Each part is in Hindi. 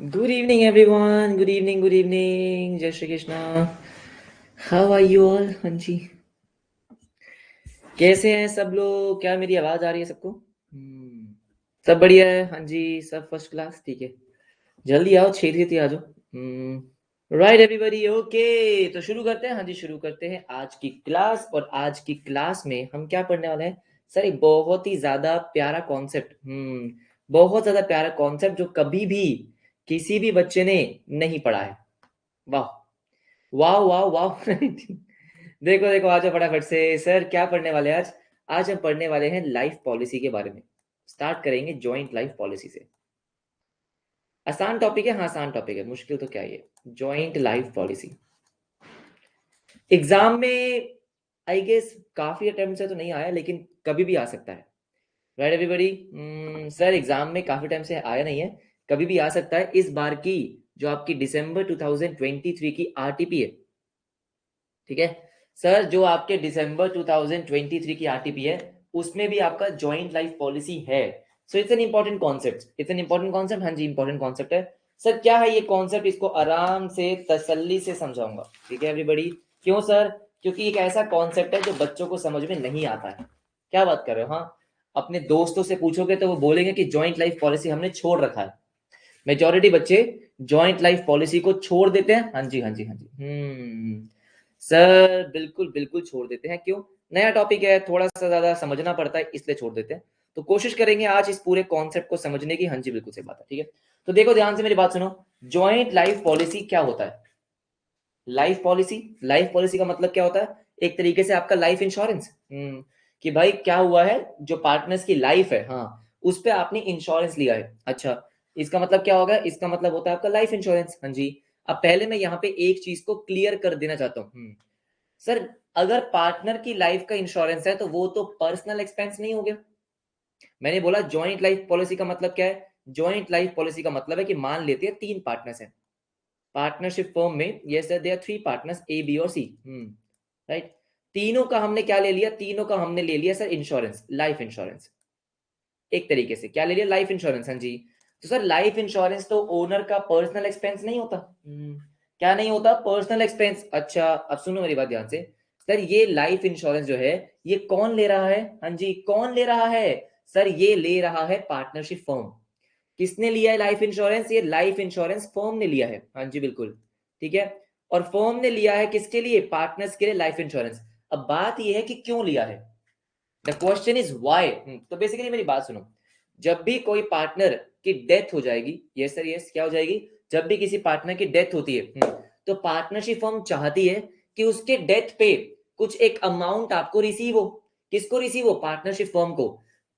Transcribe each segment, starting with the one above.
Good evening, everyone. Good evening. Good evening. Jai Shri Krishna. How are you all? हाँ जी, कैसे हैं सब लोग? क्या मेरी आवाज आ रही है सबको? सब बढ़िया है। हाँ जी, सब फर्स्ट क्लास। ठीक है, जल्दी आओ, छेती आ जाओ। Right everybody, okay. तो शुरू करते हैं। हाँ जी, शुरू करते हैं आज की क्लास। और आज की क्लास में हम क्या पढ़ने वाले हैं सर? एक बहुत ही ज्यादा प्यारा कॉन्सेप्ट। बहुत ज्यादा प्यारा कॉन्सेप्ट जो कभी भी किसी भी बच्चे ने नहीं पढ़ा है। वाह वाह वाह वाह। देखो देखो, आ जाओ फटाफट से। सर क्या पढ़ने वाले हैं आज? आज हम पढ़ने वाले हैं लाइफ पॉलिसी के बारे में। स्टार्ट करेंगे जॉइंट लाइफ पॉलिसी से। आसान टॉपिक है, हाँ आसान टॉपिक है, मुश्किल तो क्या ही है। जॉइंट लाइफ पॉलिसी एग्जाम में आई गेस काफी अटेम्प्ट से तो नहीं आया, लेकिन कभी भी आ सकता है। Right everybody. सर एग्जाम में काफी टाइम से आया नहीं है, कभी भी आ सकता है। इस बार की जो आपकी दिसंबर 2023 की आरटीपी है, ठीक है सर, जो आपके दिसंबर 2023 की आरटीपी है, उसमें भी आपका जॉइंट लाइफ पॉलिसी है। So it's an important concept, it's an important concept. हाँ जी, इंपॉर्टेंट कॉन्सेप्ट है। सर क्या है ये कॉन्सेप्ट? इसको आराम से तसल्ली से समझाऊंगा, ठीक है एवरीबॉडी। क्यों सर? क्योंकि एक ऐसा कॉन्सेप्ट है जो बच्चों को समझ में नहीं आता है। क्या बात कर रहे हो? हाँ, अपने दोस्तों से पूछोगे तो वो बोलेंगे कि जॉइंट लाइफ पॉलिसी हमने छोड़ रखा है। मेजोरिटी बच्चे जॉइंट लाइफ पॉलिसी को छोड़ देते हैं। हाँ जी हाँ जी हाँ जी। सर बिल्कुल बिल्कुल छोड़ देते हैं। क्यों? नया टॉपिक है, थोड़ा सा ज्यादा समझना पड़ता है, इसलिए छोड़ देते हैं। तो कोशिश करेंगे आज इस पूरे कॉन्सेप्ट को समझने की। हाँ जी, बिल्कुल सही बात है, ठीक है। तो देखो ध्यान से मेरी बात सुनो। जॉइंट लाइफ पॉलिसी क्या होता है? लाइफ पॉलिसी का मतलब क्या होता है? एक तरीके से आपका लाइफ इंश्योरेंस। कि भाई क्या हुआ है, जो पार्टनर्स की लाइफ है, हाँ, उस पे आपने इंश्योरेंस लिया है। अच्छा, इसका मतलब क्या होगा? इसका मतलब होता है आपका लाइफ इंश्योरेंस। हाँ जी। अब पहले मैं यहाँ पे एक चीज को क्लियर कर देना चाहता हूँ। सर, अगर पार्टनर की लाइफ का इंश्योरेंस है तो वो तो पर्सनल एक्सपेंस नहीं हो गया। मैंने बोला जॉइंट लाइफ पॉलिसी का मतलब क्या है? जॉइंट लाइफ पॉलिसी का मतलब है कि मान लेते हैं तीन पार्टनर्स हैं पार्टनरशिप फर्म में। Yes sir, there three partners, A B और सी। राइट। तीनों का हमने क्या ले लिया? तीनों का हमने ले लिया सर इंश्योरेंस, लाइफ इंश्योरेंस। एक तरीके से क्या ले लिया? Life insurance. हाँ जी। तो सर लाइफ इंश्योरेंस तो ओनर का पर्सनल एक्सपेंस नहीं होता। क्या नहीं होता? Personal expense. अच्छा, अब सुनो मेरी बात ध्यान से। सर ये लाइफ इंश्योरेंस जो है, ये कौन ले रहा है? हाँ जी, कौन ले रहा है? सर ये ले रहा है पार्टनरशिप फर्म। किसने लिया है लाइफ इंश्योरेंस? ये लाइफ इंश्योरेंस फर्म ने लिया है। हाँ जी बिल्कुल, ठीक है। और फर्म ने लिया है किसके लिए? पार्टनर्स के लिए लाइफ इंश्योरेंस। अब बात यह है कि क्यों लिया है। The question is why. तो बेसिकली मेरी बात सुनो। जब भी कोई पार्टनर की डेथ हो जाएगी, यस सर यस, क्या हो जाएगी? जब भी किसी पार्टनर की डेथ होती है, तो पार्टनरशिप फर्म चाहती है कि उसके डेथ पे कुछ एक अमाउंट आपको रिसीव हो। किसको रिसीव हो? पार्टनरशिप फर्म को।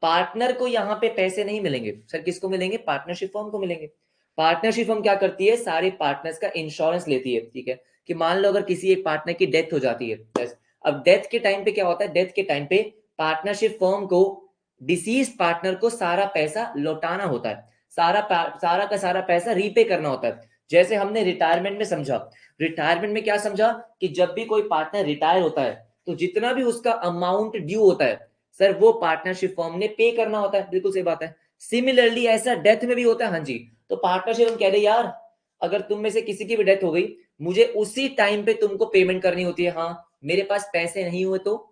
पार्टनर को यहाँ पे पैसे नहीं मिलेंगे सर, किसको मिलेंगे? पार्टनरशिप फर्म को मिलेंगे। पार्टनरशिप फर्म क्या करती है? सारे पार्टनर्स का इंश्योरेंस लेती है, ठीक है। कि मान लो अगर किसी एक पार्टनर की डेथ हो जाती है, अब डेथ के टाइम पे क्या होता है? डेथ के टाइम पे पार्टनरशिप फर्म को डिसीज पार्टनर को सारा पैसा लौटाना होता है। सारा का सारा पैसा रीपे करना होता है। जैसे हमने रिटायरमेंट में समझा। रिटायरमेंट में क्या समझा? कि जब भी कोई पार्टनर रिटायर होता है, तो जितना भी उसका अमाउंट ड्यू होता है सर, वो पार्टनरशिप फर्म ने पे करना होता है। बिल्कुल सही बात है। सिमिलरली ऐसा डेथ में भी होता है। हाँ जी। तो पार्टनरशिप हम कह रहे यार, अगर तुम में से किसी की भी डेथ हो गई, मुझे उसी टाइम पे तुमको पेमेंट करनी होती है। हाँ, मेरे पास पैसे नहीं हुए तो?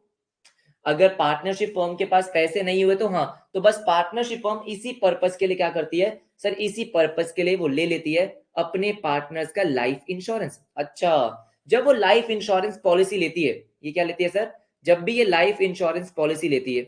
अगर पार्टनरशिप फर्म के पास पैसे नहीं हुए तो हाँ, तो बस पार्टनरशिप फर्म इसी पर्पस के लिए क्या करती है सर? इसी पर्पस के लिए वो ले लेती है अपने पार्टनर्स का लाइफ इंश्योरेंस। अच्छा, जब वो लाइफ इंश्योरेंस पॉलिसी लेती है, ये क्या लेती है सर? जब भी ये लाइफ इंश्योरेंस पॉलिसी लेती है,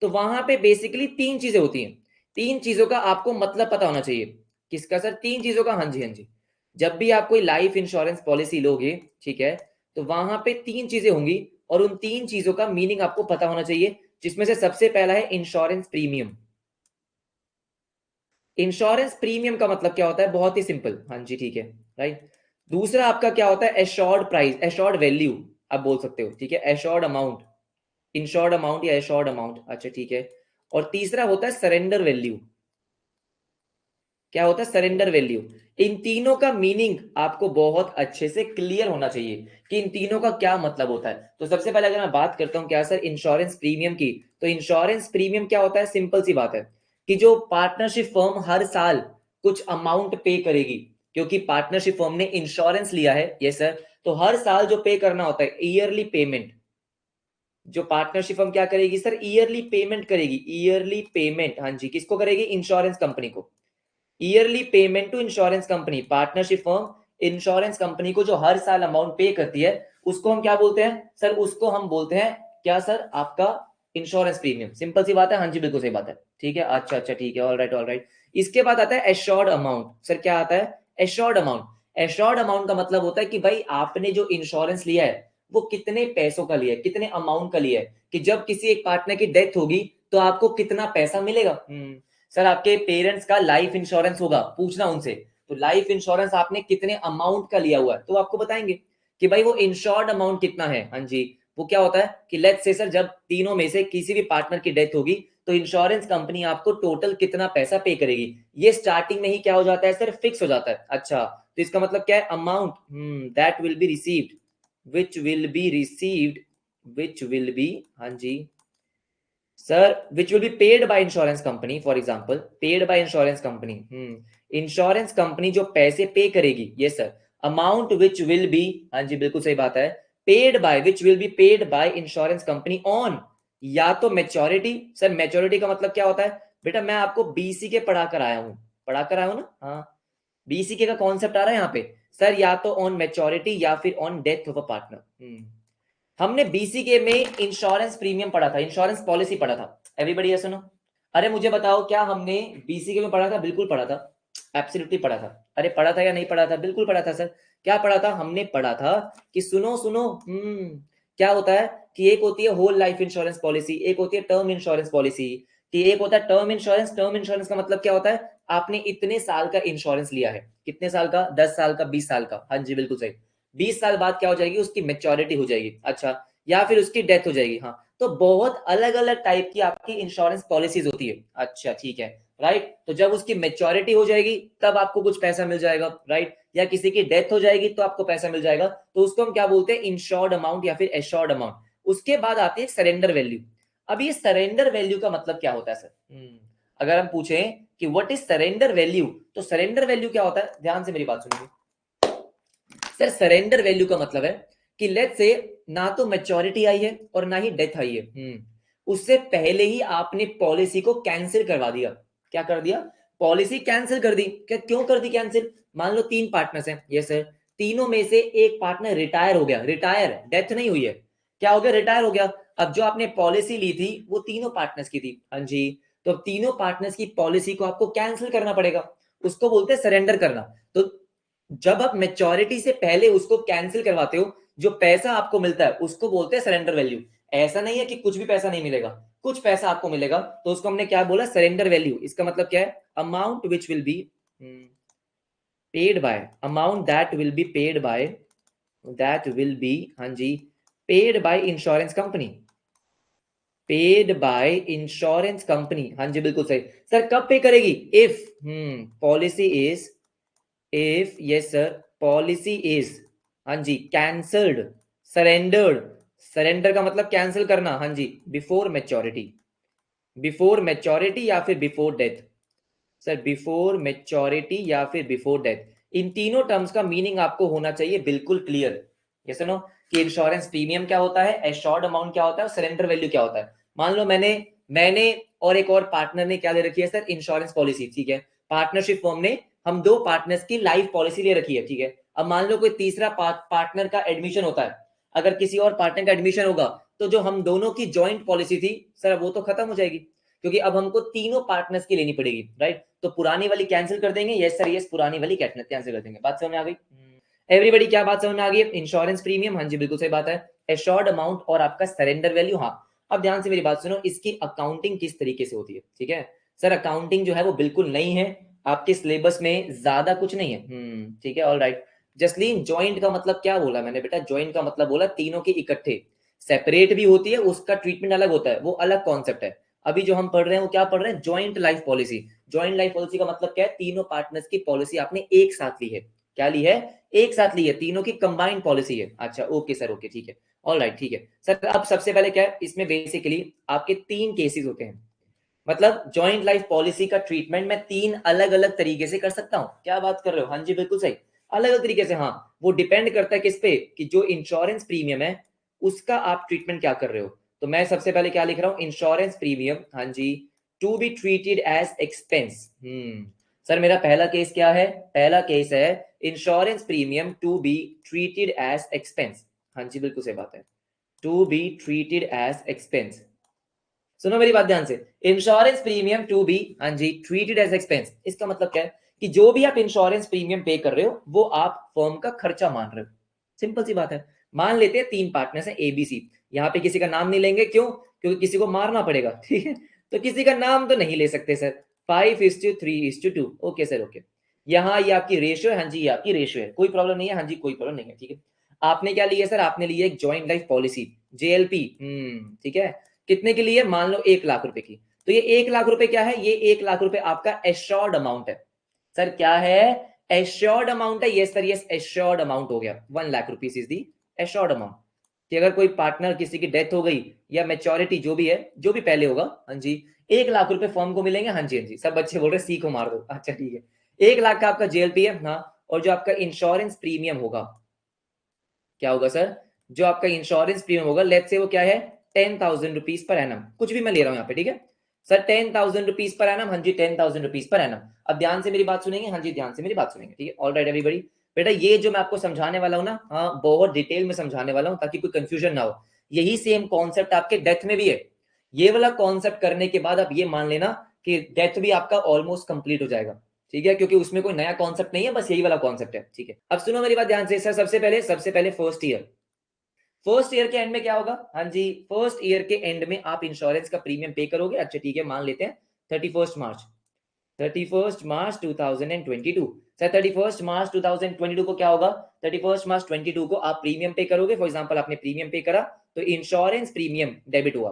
तो वहां पे बेसिकली तीन चीजें होती हैं। तीन चीजों का आपको मतलब पता होना चाहिए। किसका सर? तीन चीजों का। हाँ जी हाँ जी। जब भी आप कोई लाइफ इंश्योरेंस पॉलिसी लोगे, ठीक है, तो वहां पे तीन चीजें होंगी, और उन तीन चीजों का मीनिंग आपको पता होना चाहिए, जिसमें से सबसे पहला है इंश्योरेंस प्रीमियम। इंश्योरेंस प्रीमियम का मतलब क्या होता है? बहुत ही सिंपल। हाँ जी, ठीक है, राइट। दूसरा आपका क्या होता है? एश्योर्ड प्राइस, एश्योर्ड वैल्यू आप बोल सकते हो, ठीक है। एश्योर्ड अमाउंट, इंश्योर्ड अमाउंट या एश्योर्ड अमाउंट, अच्छा ठीक है। और तीसरा होता है सरेंडर वैल्यू। क्या होता है? Surrender value. इन तीनों का मीनिंग आपको बहुत अच्छे से क्लियर होना चाहिए कि इन तीनों का क्या मतलब होता है। तो सबसे पहले अगर मैं बात करता हूं क्या सर इंश्योरेंस प्रीमियम की, तो इंश्योरेंस प्रीमियम क्या होता है? सिंपल सी बात है कि जो पार्टनरशिप फर्म हर साल कुछ अमाउंट पे करेगी, क्योंकि पार्टनरशिप फर्म ने इंश्योरेंस लिया है। यस सर, तो हर साल जो पे करना होता है ईयरली पेमेंट, जो पार्टनरशिप फर्म क्या करेगी सर, ईयरली पेमेंट करेगी, ईयरली पेमेंट। हाँ जी, किसको करेगी, इंश्योरेंस कंपनी को। Yearly payment to insurance company, partnership firm insurance company को जो हर साल अमाउंट पे करती है, उसको हम क्या बोलते हैं सर, उसको हम बोलते हैं क्या सर, आपका इंश्योरेंस प्रीमियम। सिंपल सी बात है, हाँ जी बिल्कुल सही बात है, ठीक है। अच्छा अच्छा ठीक है, ऑल राइट ऑल राइट। इसके बाद आता है एश्योर्ड अमाउंट। सर क्या आता है, एश्योर्ड अमाउंट। एश्योर्ड अमाउंट का मतलब होता है कि भाई आपने जो इंश्योरेंस लिया है वो कितने पैसों का लिया है, कितने अमाउंट का लिया है, कि जब किसी एक पार्टनर की डेथ होगी तो आपको कितना पैसा मिलेगा। सर आपके पेरेंट्स का लाइफ इंश्योरेंस होगा, पूछना उनसे, तो लाइफ इंश्योरेंस आपने कितने अमाउंट का लिया हुआ है, तो आपको बताएंगे कि भाई वो इंश्योर्ड अमाउंट कितना है। हाँ जी, वो क्या होता है कि लेट्स से सर जब तीनों में से किसी भी पार्टनर की डेथ होगी तो इंश्योरेंस कंपनी आपको टोटल कितना पैसा पे करेगी, ये स्टार्टिंग में ही क्या हो जाता है सर, फिक्स हो जाता है। अच्छा, तो इसका मतलब क्या है, amount that will be received, which will be received, which will be, हाँ जी sir, which will be paid by insurance company, for example paid by insurance company. Insurance company जो पैसे पे करेगी, ये sir amount which will be, हाँ जी बिल्कुल सही बात है, paid by, which will be paid by insurance company on, या तो मेच्योरिटी। सर मेच्योरिटी का मतलब क्या होता है बेटा, मैं आपको बीसीके पढ़ा कर आया हूं, पढ़ा कर आया हूं ना, हाँ बीसीके का कॉन्सेप्ट आ रहा है यहाँ पे सर, या तो ऑन मेच्योरिटी या फिर on death of a partner. हमने बीसीके में इंश्योरेंस प्रीमियम पढ़ा था, इंश्योरेंस पॉलिसी पढ़ा था, एवरीबॉडी है सुनो। अरे मुझे बताओ, क्या हमने बीसीके में पढ़ा था, बिल्कुल पढ़ा था, एब्सोल्युटली पढ़ा था। अरे पढ़ा था या नहीं पढ़ा था, बिल्कुल पढ़ा था सर। क्या पढ़ा था, हमने पढ़ा था कि सुनो सुनो, क्या होता है कि एक होती है होल लाइफ इंश्योरेंस पॉलिसी, एक होती है टर्म इंश्योरेंस पॉलिसी, कि एक होता है टर्म इंश्योरेंस। टर्म इंश्योरेंस का मतलब क्या होता है, आपने इतने साल का इंश्योरेंस लिया है, कितने साल का, 10 साल का, 20 साल का, हाँ जी बिल्कुल सही। 20 साल बाद क्या हो जाएगी, उसकी मेच्योरिटी हो जाएगी। अच्छा, या फिर उसकी डेथ हो जाएगी। हाँ, तो बहुत अलग अलग टाइप की आपकी इंश्योरेंस पॉलिसीज होती है। अच्छा ठीक है, राइट। तो जब उसकी मेच्योरिटी हो जाएगी तब आपको कुछ पैसा मिल जाएगा, राइट, या किसी की डेथ हो जाएगी तो आपको पैसा मिल जाएगा, तो उसको हम क्या बोलते हैं, इंश्योर्ड अमाउंट या फिर एश्योर्ड अमाउंट। उसके बाद आती है सरेंडर वैल्यू। अब ये सरेंडर वैल्यू का मतलब क्या होता है सर, अगर हम पूछें कि व्हाट इज सरेंडर वैल्यू, तो सरेंडर वैल्यू क्या होता है, ध्यान से मेरी बात सुनिए सर। सरेंडर वैल्यू का मतलब है कि लेट्स से ना तो मैच्योरिटी आई है और ना ही डेथ आई है, उससे पहले ही आपने पॉलिसी को कैंसिल करवा दिया। क्या कर दिया, पॉलिसी कैंसिल कर दी। क्या, क्यों कर दी कैंसिल, मान लो 3 पार्टनर्स हैं, ये सर, तीनों में से एक पार्टनर रिटायर हो गया, रिटायर, डेथ नहीं हुई है, क्या हो गया, रिटायर हो गया। अब जो आपने पॉलिसी ली थी वो तीनों पार्टनर्स की थी, हाँ जी, तो अब तीनों पार्टनर्स की पॉलिसी को आपको कैंसिल करना पड़ेगा, उसको बोलते हैं सरेंडर करना। तो जब आप मेच्योरिटी से पहले उसको कैंसिल करवाते हो, जो पैसा आपको मिलता है उसको बोलते हैं सरेंडर वैल्यू। ऐसा नहीं है कि कुछ भी पैसा नहीं मिलेगा, कुछ पैसा आपको मिलेगा, तो उसको हमने क्या बोला, सरेंडर वैल्यू। इसका मतलब क्या है, amount which will be paid by, amount that will be paid by, that will be, हाँ जी, paid by insurance company, paid by insurance company, हाँ जी बिल्कुल सही। सर कब पे करेगी, if policy is, if, yes sir, policy is, हाँ जी, कैंसल्ड, सरेंडर्ड, सरेंडर का मतलब कैंसिल करना, हाँ जी, बिफोर मेच्योरिटी, बिफोर मेच्योरिटी या फिर before death. Sir before maturity या फिर बिफोर डेथ, इन तीनों टर्म्स का मीनिंग आपको होना चाहिए बिल्कुल क्लियर। यस नो, कि इंश्योरेंस प्रीमियम क्या होता है, एश्योर्ड अमाउंट क्या होता है, और सरेंडर वैल्यू क्या होता है। मान लो मैंने मैंने और एक और पार्टनर ने क्या ले रखी है सर, इंश्योरेंस पॉलिसी, ठीक है, पार्टनरशिप फॉर्म ने हम दो पार्टनर्स की लाइफ पॉलिसी ले रखी है, ठीक है। अब मान लो कोई तीसरा पार्टनर का एडमिशन होता है, अगर किसी और पार्टनर का एडमिशन होगा तो जो हम दोनों की ज्वाइंट पॉलिसी थी सर वो तो खत्म हो जाएगी, क्योंकि अब हमको तीनों पार्टनर्स की लेनी पड़ेगी, राइट। तो पुरानी वाली कैंसिल कर देंगे, यस सर यस, पुरानी वाली कैंसिल कर देंगे। बात समझ में आ गई एवरीबॉडी, क्या बात समझ में आ गई, इंश्योरेंस प्रीमियम, हाँ जी बिल्कुल सही बात है, एश्योर्ड अमाउंट और आपका सरेंडर वैल्यू। हाँ, अब ध्यान से मेरी बात सुनो, इसकी अकाउंटिंग किस तरीके से होती है, ठीक है। सर अकाउंटिंग जो है वो बिल्कुल नहीं है, आपके सिलेबस में ज्यादा कुछ नहीं है, ठीक है, ऑल राइट। जसलीन, ज्वाइंट का मतलब क्या बोला मैंने बेटा, ज्वाइंट का मतलब बोला तीनों के इकट्ठे, सेपरेट भी होती है, उसका ट्रीटमेंट अलग होता है, वो अलग कॉन्सेप्ट है। अभी जो हम पढ़ रहे हैं वो क्या पढ़ रहे हैं, joint life policy. Joint life policy का मतलब क्या है, तीनों पार्टनर्स की पॉलिसी आपने एक साथ ली है, क्या ली है, एक साथ ली है, तीनों की कंबाइंड पॉलिसी है। अच्छा ओके सर, ओके ठीक है, ऑल राइट ठीक है सर। अब सबसे पहले क्या है इसमें, बेसिकली आपके 3 केसेस होते हैं, मतलब जॉइंट लाइफ पॉलिसी का ट्रीटमेंट मैं 3 अलग अलग तरीके से कर सकता हूं। क्या बात कर रहे हो? हाँ जी बिल्कुल सही, अलग अलग तरीके से। हाँ, वो डिपेंड करता है किस पे, कि जो इंश्योरेंस प्रीमियम है उसका आप ट्रीटमेंट क्या कर रहे हो। तो मैं सबसे पहले क्या लिख रहा हूं, इंश्योरेंस प्रीमियम, हाँ जी, to be treated as expense. Sir मेरा पहला केस क्या है? पहला केस है insurance premium to be treated as expense. हाँ जी बिल्कुल सही बात है, to be treated as expense. सुनो मेरी बात ध्यान से, इंश्योरेंस प्रीमियम टू बी, हाँ जी, ट्रीटेड एज एक्सपेंस, इसका मतलब क्या है कि जो भी आप इंश्योरेंस प्रीमियम पे कर रहे हो वो आप फर्म का खर्चा मान रहे हो। सिंपल सी बात है। मान लेते हैं 3 पार्टनर्स हैं एबीसी, यहाँ पे किसी का नाम नहीं लेंगे, क्यों? क्योंकि किसी को मारना पड़ेगा, ठीक है, तो किसी का नाम तो नहीं ले सकते सर। 5:3:2, okay sir, okay. यहाँ ये आपकी रेशियो है, हाँ जी, ये आपकी रेशियो है, कोई प्रॉब्लम नहीं है, हाँ जी, कोई प्रॉब्लम नहीं है, ठीक है। आपने क्या लिया सर? आपने लिया एक ज्वाइंट लाइफ पॉलिसी, जेएलपी, ठीक है। कितने के लिए? मान लो 1 लाख रुपए की। तो ये 1 लाख रुपए क्या है? ये 1 लाख रुपए आपका एश्योर्ड अमाउंट है। सर क्या है? एश्योर्ड अमाउंट है। Yes sir, yes, assured amount हो गया। 1 lakh rupees is the assured amount, कि अगर कोई पार्टनर किसी की डेथ हो गई या मेच्योरिटी जो भी है, जो भी पहले होगा, हाँ जी, 1 लाख रुपए फर्म को मिलेंगे। हाँ जी, हाँ जी, सब बच्चे बोल रहे सी को मार दो। अच्छा ठीक है, 1 लाख का आपका जेएलपी है, हाँ। और जो आपका इंश्योरेंस प्रीमियम होगा, क्या होगा सर? जो आपका इंश्योरेंस प्रीमियम होगा, लेट्स से वो क्या है, 10,000 रुपीज पर एनम, कुछ भी मैं ले रहा हूं यहाँ पे, ठीक है सर, 10,000 रुपीज पर एनम, हाँ जी, 10,000 रुपीज पर एनम। अब ध्यान से मेरी बात सुनेंगे, हाँ जी, ध्यान से मेरी बात सुनेंगे, ठीक है, ऑल राइट एवरीबॉडी। बेटा ये जो मैं आपको समझाने वाला हूँ ना, हाँ, बहुत डिटेल में समझाने वाला हूँ ताकि कोई कंफ्यूजन ना हो। यही सेम कॉन्सेप्ट आपके डेथ में भी है। ये वाला कॉन्सेप्ट करने के बाद आप ये मान लेना कि डेथ भी आपका ऑलमोस्ट कंप्लीट हो जाएगा, ठीक है, क्योंकि उसमें कोई नया कॉन्सेप्ट नहीं है, बस यही वाला कॉन्सेप्ट है, ठीक है। अब सुनो मेरी बात ध्यान से सर, सबसे पहले फर्स्ट ईयर के एंड में क्या होगा? हाँ जी, फर्स्ट ईयर के एंड में आप इंश्योरेंस का प्रीमियम पे करोगे। अच्छा ठीक है, मान लेते हैं 31 मार्च, 31 मार्च 2022। सर 31 मार्च 2022 को क्या होगा? 31 मार्च 22 को आप प्रीमियम पे करोगे। फॉर एग्जांपल आपने प्रीमियम पे करा तो इंश्योरेंस प्रीमियम डेबिट हुआ।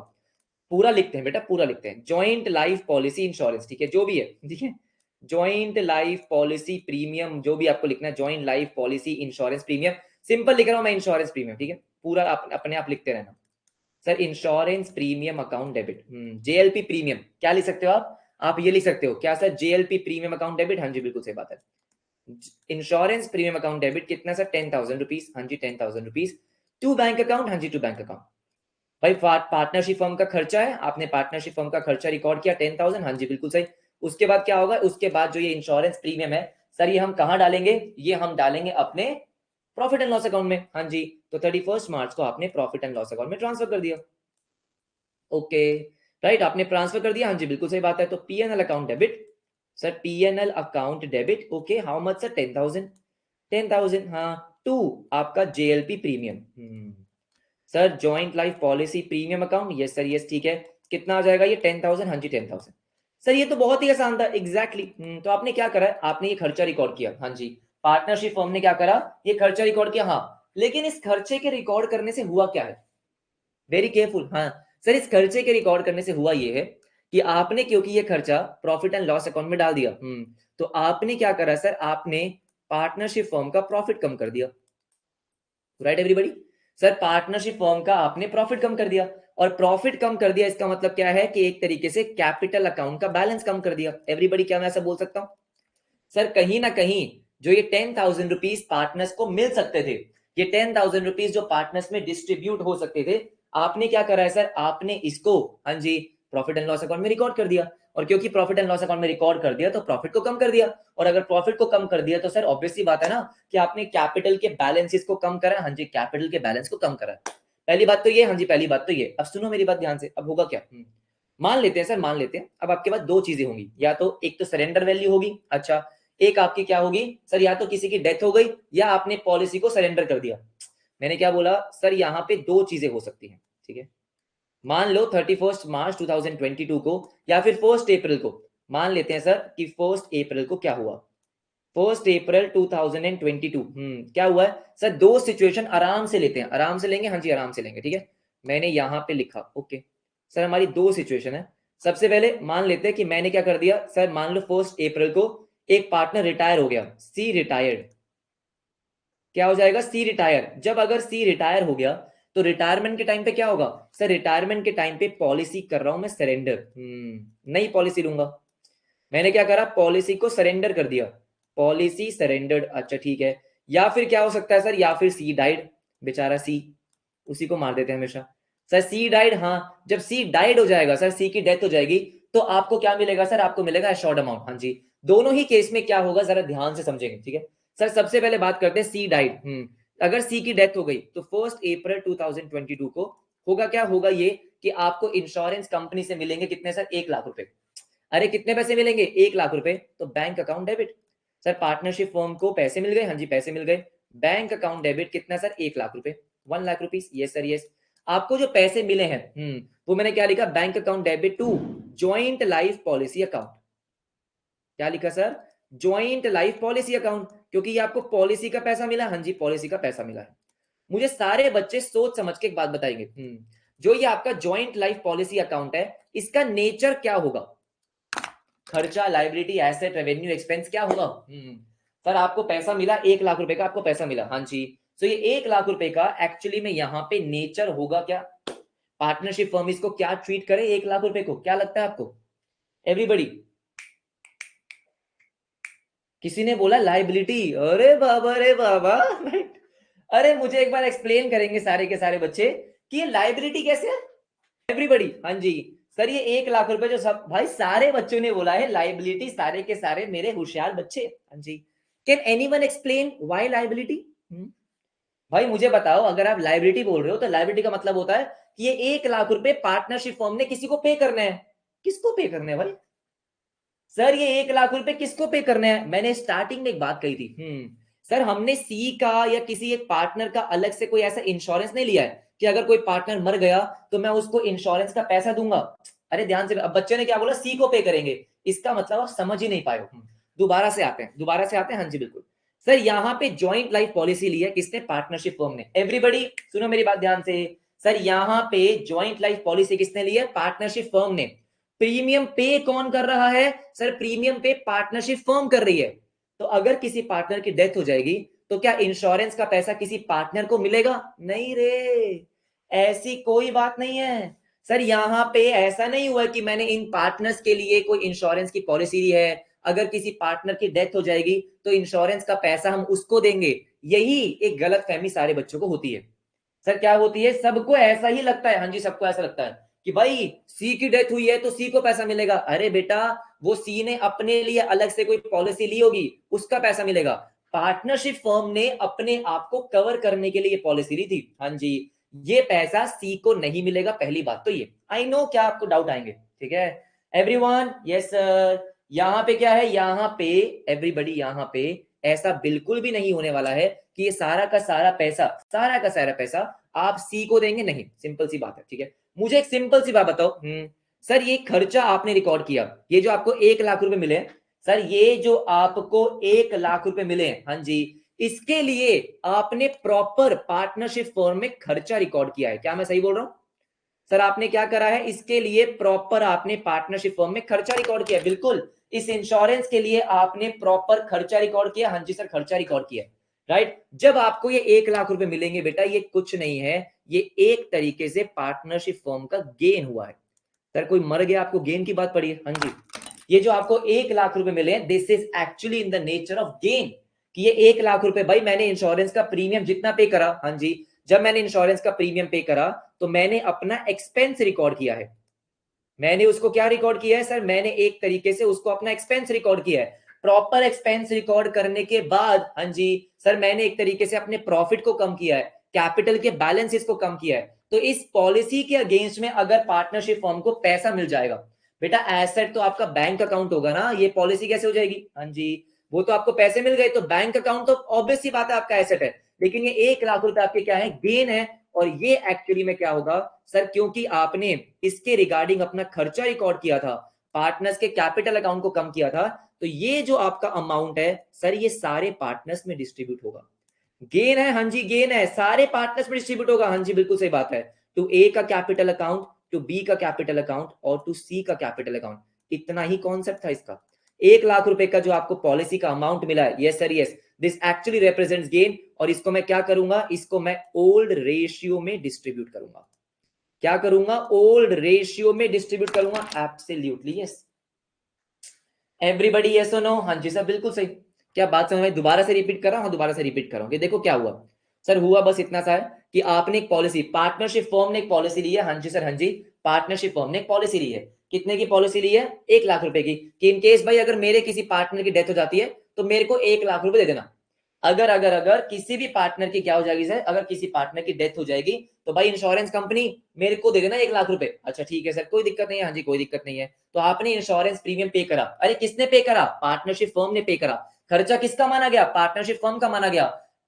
पूरा लिखते हैं बेटा, पूरा लिखते हैं, जॉइंट लाइफ पॉलिसी इंश्योरेंस, ठीक है, जो भी है, ठीक है, जॉइंट लाइफ पॉलिसी प्रीमियम, जो भी आपको लिखना है, joint life policy insurance premium, simple लिख रहा हूं मैं, इंश्योरेंस प्रीमियम, ठीक है, पूरा अपने आप लिखते रहना। Sir insurance premium account debit, JLP premium, क्या लिख सकते हो आप ये लिख सकते हो क्या sir? JLP premium account debit, हाँ जी बिल्कुल सही बात है। इंश्योरेंस प्रीमियम अकाउंट डेबिट कितना सर? 10,000 रुपीज, हाँ जी, 10,000 रुपीज टू बैंक अकाउंट, हाँ जी, टू बैंक अकाउंट। भाई पार्टनरशिप फर्म का खर्चा है, आपने पार्टनरशिप फर्म का खर्चा रिकॉर्ड किया 10,000, हाँ जी बिल्कुल सही। उसके बाद क्या होगा? उसके बाद जो ये इंश्योरेंस प्रीमियम है सर, ये हम कहां डालेंगे? ये हम डालेंगे अपने प्रॉफिट एंड लॉस अकाउंट में, हाँ जी। तो 31 मार्च को आपने प्रॉफिट एंड लॉस अकाउंट में ट्रांसफर कर दिया, ओके, राइट, आपने ट्रांसफर कर दिया, हाँ जी बिल्कुल सही बात है। तो PNL account debit, sir PNL account debit, okay, how much sir? 10,000, 10,000, हाँ, टू आपका JLP premium, sir joint life policy premium account, yes sir, yes, ठीक है, कितना आ जाएगा ये? 10,000, हाँ जी, 10,000। सर ये तो बहुत ही आसान था, एग्जैक्टली तो आपने क्या करा? आपने ये खर्चा रिकॉर्ड किया, हाँ जी, पार्टनरशिप फर्म ने क्या करा? ये खर्चा रिकॉर्ड किया, हाँ। लेकिन इस खर्चे के रिकॉर्ड करने से हुआ क्या है? वेरी केयरफुल, हाँ। सर इस खर्चे के रिकॉर्ड करने से हुआ ये है कि आपने, क्योंकि ये खर्चा प्रॉफिट एंड लॉस अकाउंट में डाल दिया, तो आपने क्या करा सर? आपने पार्टनरशिप फर्म का प्रॉफिट कम कर दिया, right everybody. Sir partnership firm का आपने प्रॉफिट कम कर दिया, और प्रॉफिट कम कर दिया इसका मतलब क्या है? कि एक तरीके से कैपिटल अकाउंट का बैलेंस कम कर दिया। एवरीबॉडी, क्या मैं ऐसा बोल सकता हूं? सर कहीं ना कहीं जो ये 10,000 रुपीज पार्टनर्स को मिल सकते थे, ये 10,000 रुपीज जो पार्टनर्स में डिस्ट्रीब्यूट हो सकते थे, आपने क्या करा है सर? आपने इसको, हाँ जी, प्रॉफिट एंड लॉस अकाउंट में रिकॉर्ड कर दिया। और क्योंकि प्रॉफिट एंड लॉस अकाउंट में रिकॉर्ड कर दिया तो प्रॉफिट को कम कर दिया। और अगर प्रॉफिट को कम कर दिया तो सर ऑब्वियसली बात है ना कि आपने कैपिटल के बैलेंसेस को कम करा, हाँ जी, कैपिटल के बैलेंस को कम करा। पहली बात तो ये, हाँ जी, पहली बात तो ये। अब सुनो मेरी बात ध्यान से, अब होगा क्या? मान लेते हैं सर, मान लेते हैं, अब आपके पास दो चीजें होंगी, या तो एक तो सरेंडर वैल्यू होगी, अच्छा, एक आपकी क्या होगी सर? या तो किसी की डेथ हो गई या आपने पॉलिसी को सरेंडर कर दिया। मैंने क्या बोला सर? यहाँ पे दो चीजें हो सकती हैं, ठीक है। मान लो 31 मार्च 2022 को या फिर 1 अप्रैल को, मान लेते हैं सर कि 1 अप्रैल को क्या हुआ? 1 अप्रैल 2022, क्या हुआ है सर? दो सिचुएशन आराम से लेते हैं, आराम से लेंगे, हाँ जी, आराम से लेंगे, ठीक है। मैंने यहां पे लिखा, ओके सर, हमारी दो सिचुएशन है। सबसे पहले मान लेते हैं कि मैंने क्या कर दिया सर, मान लो 1 अप्रैल को एक पार्टनर रिटायर हो गया, सी रिटायर्ड। क्या हो जाएगा? C retire. जब अगर सी रिटायर हो गया तो रिटायरमेंट के टाइम पे क्या होगा सर, रिटायरमेंट के टाइम पे पॉलिसी कर रहा हूं मैं सरेंडर, नई पॉलिसी लूंगा। मैंने क्या करा, पॉलिसी को सरेंडर कर दिया, पॉलिसी सरेंडर्ड, अच्छा ठीक है। या फिर क्या हो सकता है सर, या फिर सी डाइड, बेचारा सी, उसी को मार देते हैं हमेशा। सर सी डाइड, हाँ जब सी डाइड हो जाएगा सर, सी की डेथ हो जाएगी, तो आपको क्या मिलेगा सर, आपको मिलेगा एश्योर्ड अमाउंट। हाँ जी, दोनों ही केस में क्या होगा जरा ध्यान से समझेंगे, ठीक है। सर सबसे पहले बात करते हैं सी डाइड। अगर सी की डेथ हो गई तो 1 अप्रैल 2022 को होगा क्या, होगा ये कि आपको इंश्योरेंस कंपनी से मिलेंगे कितने सर, 1 लाख रुपए। अरे कितने पैसे मिलेंगे, 1 लाख रुपए, तो bank account debit. Sir partnership firm को पैसे मिल गए, हाँ जी पैसे मिल गए, बैंक अकाउंट डेबिट कितना सर, 1 लाख रुपए, 1 lakh rupees, yes sir yes. आपको जो पैसे मिले हैं वो मैंने क्या लिखा, bank account debit to joint life policy account. क्या लिखा sir, joint life policy account, क्योंकि ये आपको पॉलिसी का पैसा मिला, हाँ जी पॉलिसी का पैसा मिला है। मुझे सारे बच्चे सोच समझ के एक बात बताएंगे, जो ये आपका ज्वाइंट लाइफ पॉलिसी अकाउंट है, इसका नेचर क्या होगा, खर्चा, लाइबिलिटी, एसेट, रेवेन्यू, एक्सपेंस क्या होगा। सर आपको पैसा मिला 1 लाख रुपए का, आपको पैसा मिला, हाँ जी। तो ये 1 लाख रुपए का एक्चुअली में यहाँ पे नेचर होगा क्या, पार्टनरशिप फर्म इसको क्या ट्रीट करे 1 लाख रुपए को, क्या लगता है आपको एवरीबडी। किसी ने बोला लाइबिलिटी, अरे बाबा रे बाबा अरे मुझे एक बार एक्सप्लेन करेंगे सारे के सारे बच्चे कि ये लाइबिलिटी कैसे है, एवरीबडी। हाँ जी सर, ये 1 लाख रुपए जो सब भाई सारे बच्चों ने बोला है लाइबिलिटी, सारे के सारे मेरे होशियार बच्चे, हाँ जी। Can anyone explain why liability. भाई मुझे बताओ, अगर आप लाइबिलिटी बोल रहे हो तो लाइबिलिटी का मतलब होता है कि ये 1 लाख रुपए पार्टनरशिप फर्म ने किसी को पे करने हैं। किसको पे करने हैं भाई, सर ये 1 लाख रुपए किसको पे करने हैं, मैंने स्टार्टिंग में एक बात कही थी। सर हमने सी का या किसी एक पार्टनर का अलग से कोई ऐसा इंश्योरेंस नहीं लिया है कि अगर कोई पार्टनर मर गया तो मैं उसको इंश्योरेंस का पैसा दूंगा। अरे ध्यान से, अब बच्चे ने क्या बोला, सी को पे करेंगे, इसका मतलब आप समझ ही नहीं पाए हो। दोबारा से आते हैं, दोबारा से आते हैं, हाँ जी बिल्कुल। सर यहाँ पे ज्वाइंट लाइफ पॉलिसी ली है किसने, पार्टनरशिप फर्म ने। एवरीबडी सुनो मेरी बात ध्यान से, सर यहाँ पे ज्वाइंट लाइफ पॉलिसी किसने ली है, पार्टनरशिप फर्म ने। प्रीमियम पे कौन कर रहा है सर, प्रीमियम पे पार्टनरशिप फर्म कर रही है। तो अगर किसी पार्टनर की डेथ हो जाएगी तो क्या इंश्योरेंस का पैसा किसी पार्टनर को मिलेगा, नहीं रे, ऐसी कोई बात नहीं है। सर यहाँ पे ऐसा नहीं हुआ कि मैंने इन पार्टनर्स के लिए कोई इंश्योरेंस की पॉलिसी ली है, अगर किसी पार्टनर की डेथ हो जाएगी तो इंश्योरेंस का पैसा हम उसको देंगे। यही एक गलत फहमी सारे बच्चों को होती है। सर क्या होती है, सबको ऐसा ही लगता है, हाँ जी सबको ऐसा लगता है कि भाई सी की डेथ हुई है तो सी को पैसा मिलेगा। अरे बेटा, वो सी ने अपने लिए अलग से कोई पॉलिसी ली होगी, उसका पैसा मिलेगा। पार्टनरशिप फर्म ने अपने आप को कवर करने के लिए पॉलिसी ली थी, हाँ जी, ये पैसा सी को नहीं मिलेगा। पहली बात तो ये, आई नो क्या आपको डाउट आएंगे, ठीक है एवरीवन, यस सर। यहाँ पे क्या है, यहाँ पे एवरीबडी, यहाँ पे ऐसा बिल्कुल भी नहीं होने वाला है कि ये सारा का सारा पैसा आप सी को देंगे, नहीं, सिंपल सी बात है, ठीक है। मुझे एक सिंपल सी बात बताओ, सर ये खर्चा आपने रिकॉर्ड किया, ये जो आपको 1 लाख रुपए मिले, सर ये जो आपको 1 लाख रुपए मिले, हाँ जी, इसके लिए आपने प्रॉपर पार्टनरशिप फर्म में खर्चा रिकॉर्ड किया है, क्या मैं सही बोल रहा हूं सर, आपने क्या करा है, इसके लिए प्रॉपर आपने पार्टनरशिप फर्म में खर्चा रिकॉर्ड किया, बिल्कुल। इस इंश्योरेंस के लिए आपने प्रॉपर खर्चा रिकॉर्ड किया, हाँ जी सर खर्चा रिकॉर्ड किया, राइट। जब आपको ये 1 लाख रुपए मिलेंगे बेटा, ये कुछ नहीं है, ये एक तरीके से पार्टनरशिप फर्म का गेन हुआ है। सर कोई मर गया, आपको गेन की बात पड़ी है, हाँ जी। ये जो आपको 1 लाख रुपए मिले, this is actually in the nature of gain, कि ये 1 लाख रुपए भाई मैंने इंश्योरेंस का प्रीमियम जितना पे करा, हाँ जी, जब मैंने इंश्योरेंस का प्रीमियम पे करा तो मैंने अपना एक्सपेंस रिकॉर्ड किया है। मैंने उसको क्या रिकॉर्ड किया है सर, मैंने एक तरीके से उसको अपना एक्सपेंस रिकॉर्ड किया है। प्रॉपर एक्सपेंस रिकॉर्ड करने के बाद, हाँ जी सर, मैंने एक तरीके से अपने प्रॉफिट को कम किया है, कैपिटल के बैलेंसेस को कम किया है। तो इस पॉलिसी के अगेंस्ट में अगर पार्टनरशिप फर्म को पैसा मिल जाएगा, बेटा एसेट तो आपका बैंक अकाउंट होगा ना, ये पॉलिसी कैसे हो जाएगी, हाँ जी, वो तो आपको पैसे मिल गए तो बैंक अकाउंट तो ऑब्वियस सी बात है आपका एसेट है, लेकिन ये 1 लाख रुपए आपके क्या है, गेन है। और ये एक्चुअली में क्या होगा सर, क्योंकि आपने इसके रिगार्डिंग अपना खर्चा रिकॉर्ड किया था, पार्टनर्स के कैपिटल अकाउंट को कम किया था, तो ये जो आपका अमाउंट है सर, ये सारे पार्टनर्स में डिस्ट्रीब्यूट होगा। गेन है, हाँ जी गेन है, सारे पार्टनर्स में डिस्ट्रीब्यूट होगा, हाँ जी बिल्कुल सही बात है। टू ए का कैपिटल अकाउंट, टू बी का कैपिटल अकाउंट और टू सी का कैपिटल अकाउंट, इतना ही कॉन्सेप्ट था इसका। 1 लाख रुपए का जो आपको पॉलिसी का अमाउंट मिला है, yes sir yes, this actually represents gain. और इसको मैं क्या करूंगा, इसको मैं ओल्ड रेशियो में डिस्ट्रीब्यूट करूंगा। क्या करूंगा, ओल्ड रेशियो में डिस्ट्रीब्यूट करूंगा। Absolutely yes. एवरीबडी यस और नो? हाँ जी सर बिल्कुल सही। क्या बात समझ में? दोबारा से रिपीट कर रहा हूं, दोबारा से रिपीट कर रहा हूं कि देखो क्या हुआ सर। हुआ बस इतना सा है कि आपने एक पॉलिसी, पार्टनरशिप फर्म ने एक पॉलिसी ली है। हाँ जी सर, हाँ जी, पार्टनरशिप फर्म ने एक पॉलिसी ली है। कितने की पॉलिसी ली है? 1 लाख रुपए की, कि इन केस भाई अगर मेरे किसी पार्टनर की डेथ हो जाती है तो मेरे को 1 लाख रुपए दे देना। अगर अगर अगर किसी भी पार्टनर की क्या हो जाएगी सर, अगर किसी पार्टनर की डेथ हो जाएगी तो भाई इंश्योरेंस कंपनी मेरे को दे देना 1 लाख रुपए। अच्छा ठीक है सर, कोई दिक्कत नहीं है। हाँ जी कोई दिक्कत नहीं है। तो आपने इंश्योरेंस प्रीमियम पे करा। अरे किसने पे करा? पार्टनरशिप फर्म ने पे करा। खर्चा किसका माना गया? पार्टनरशिप फर्म का माना गया।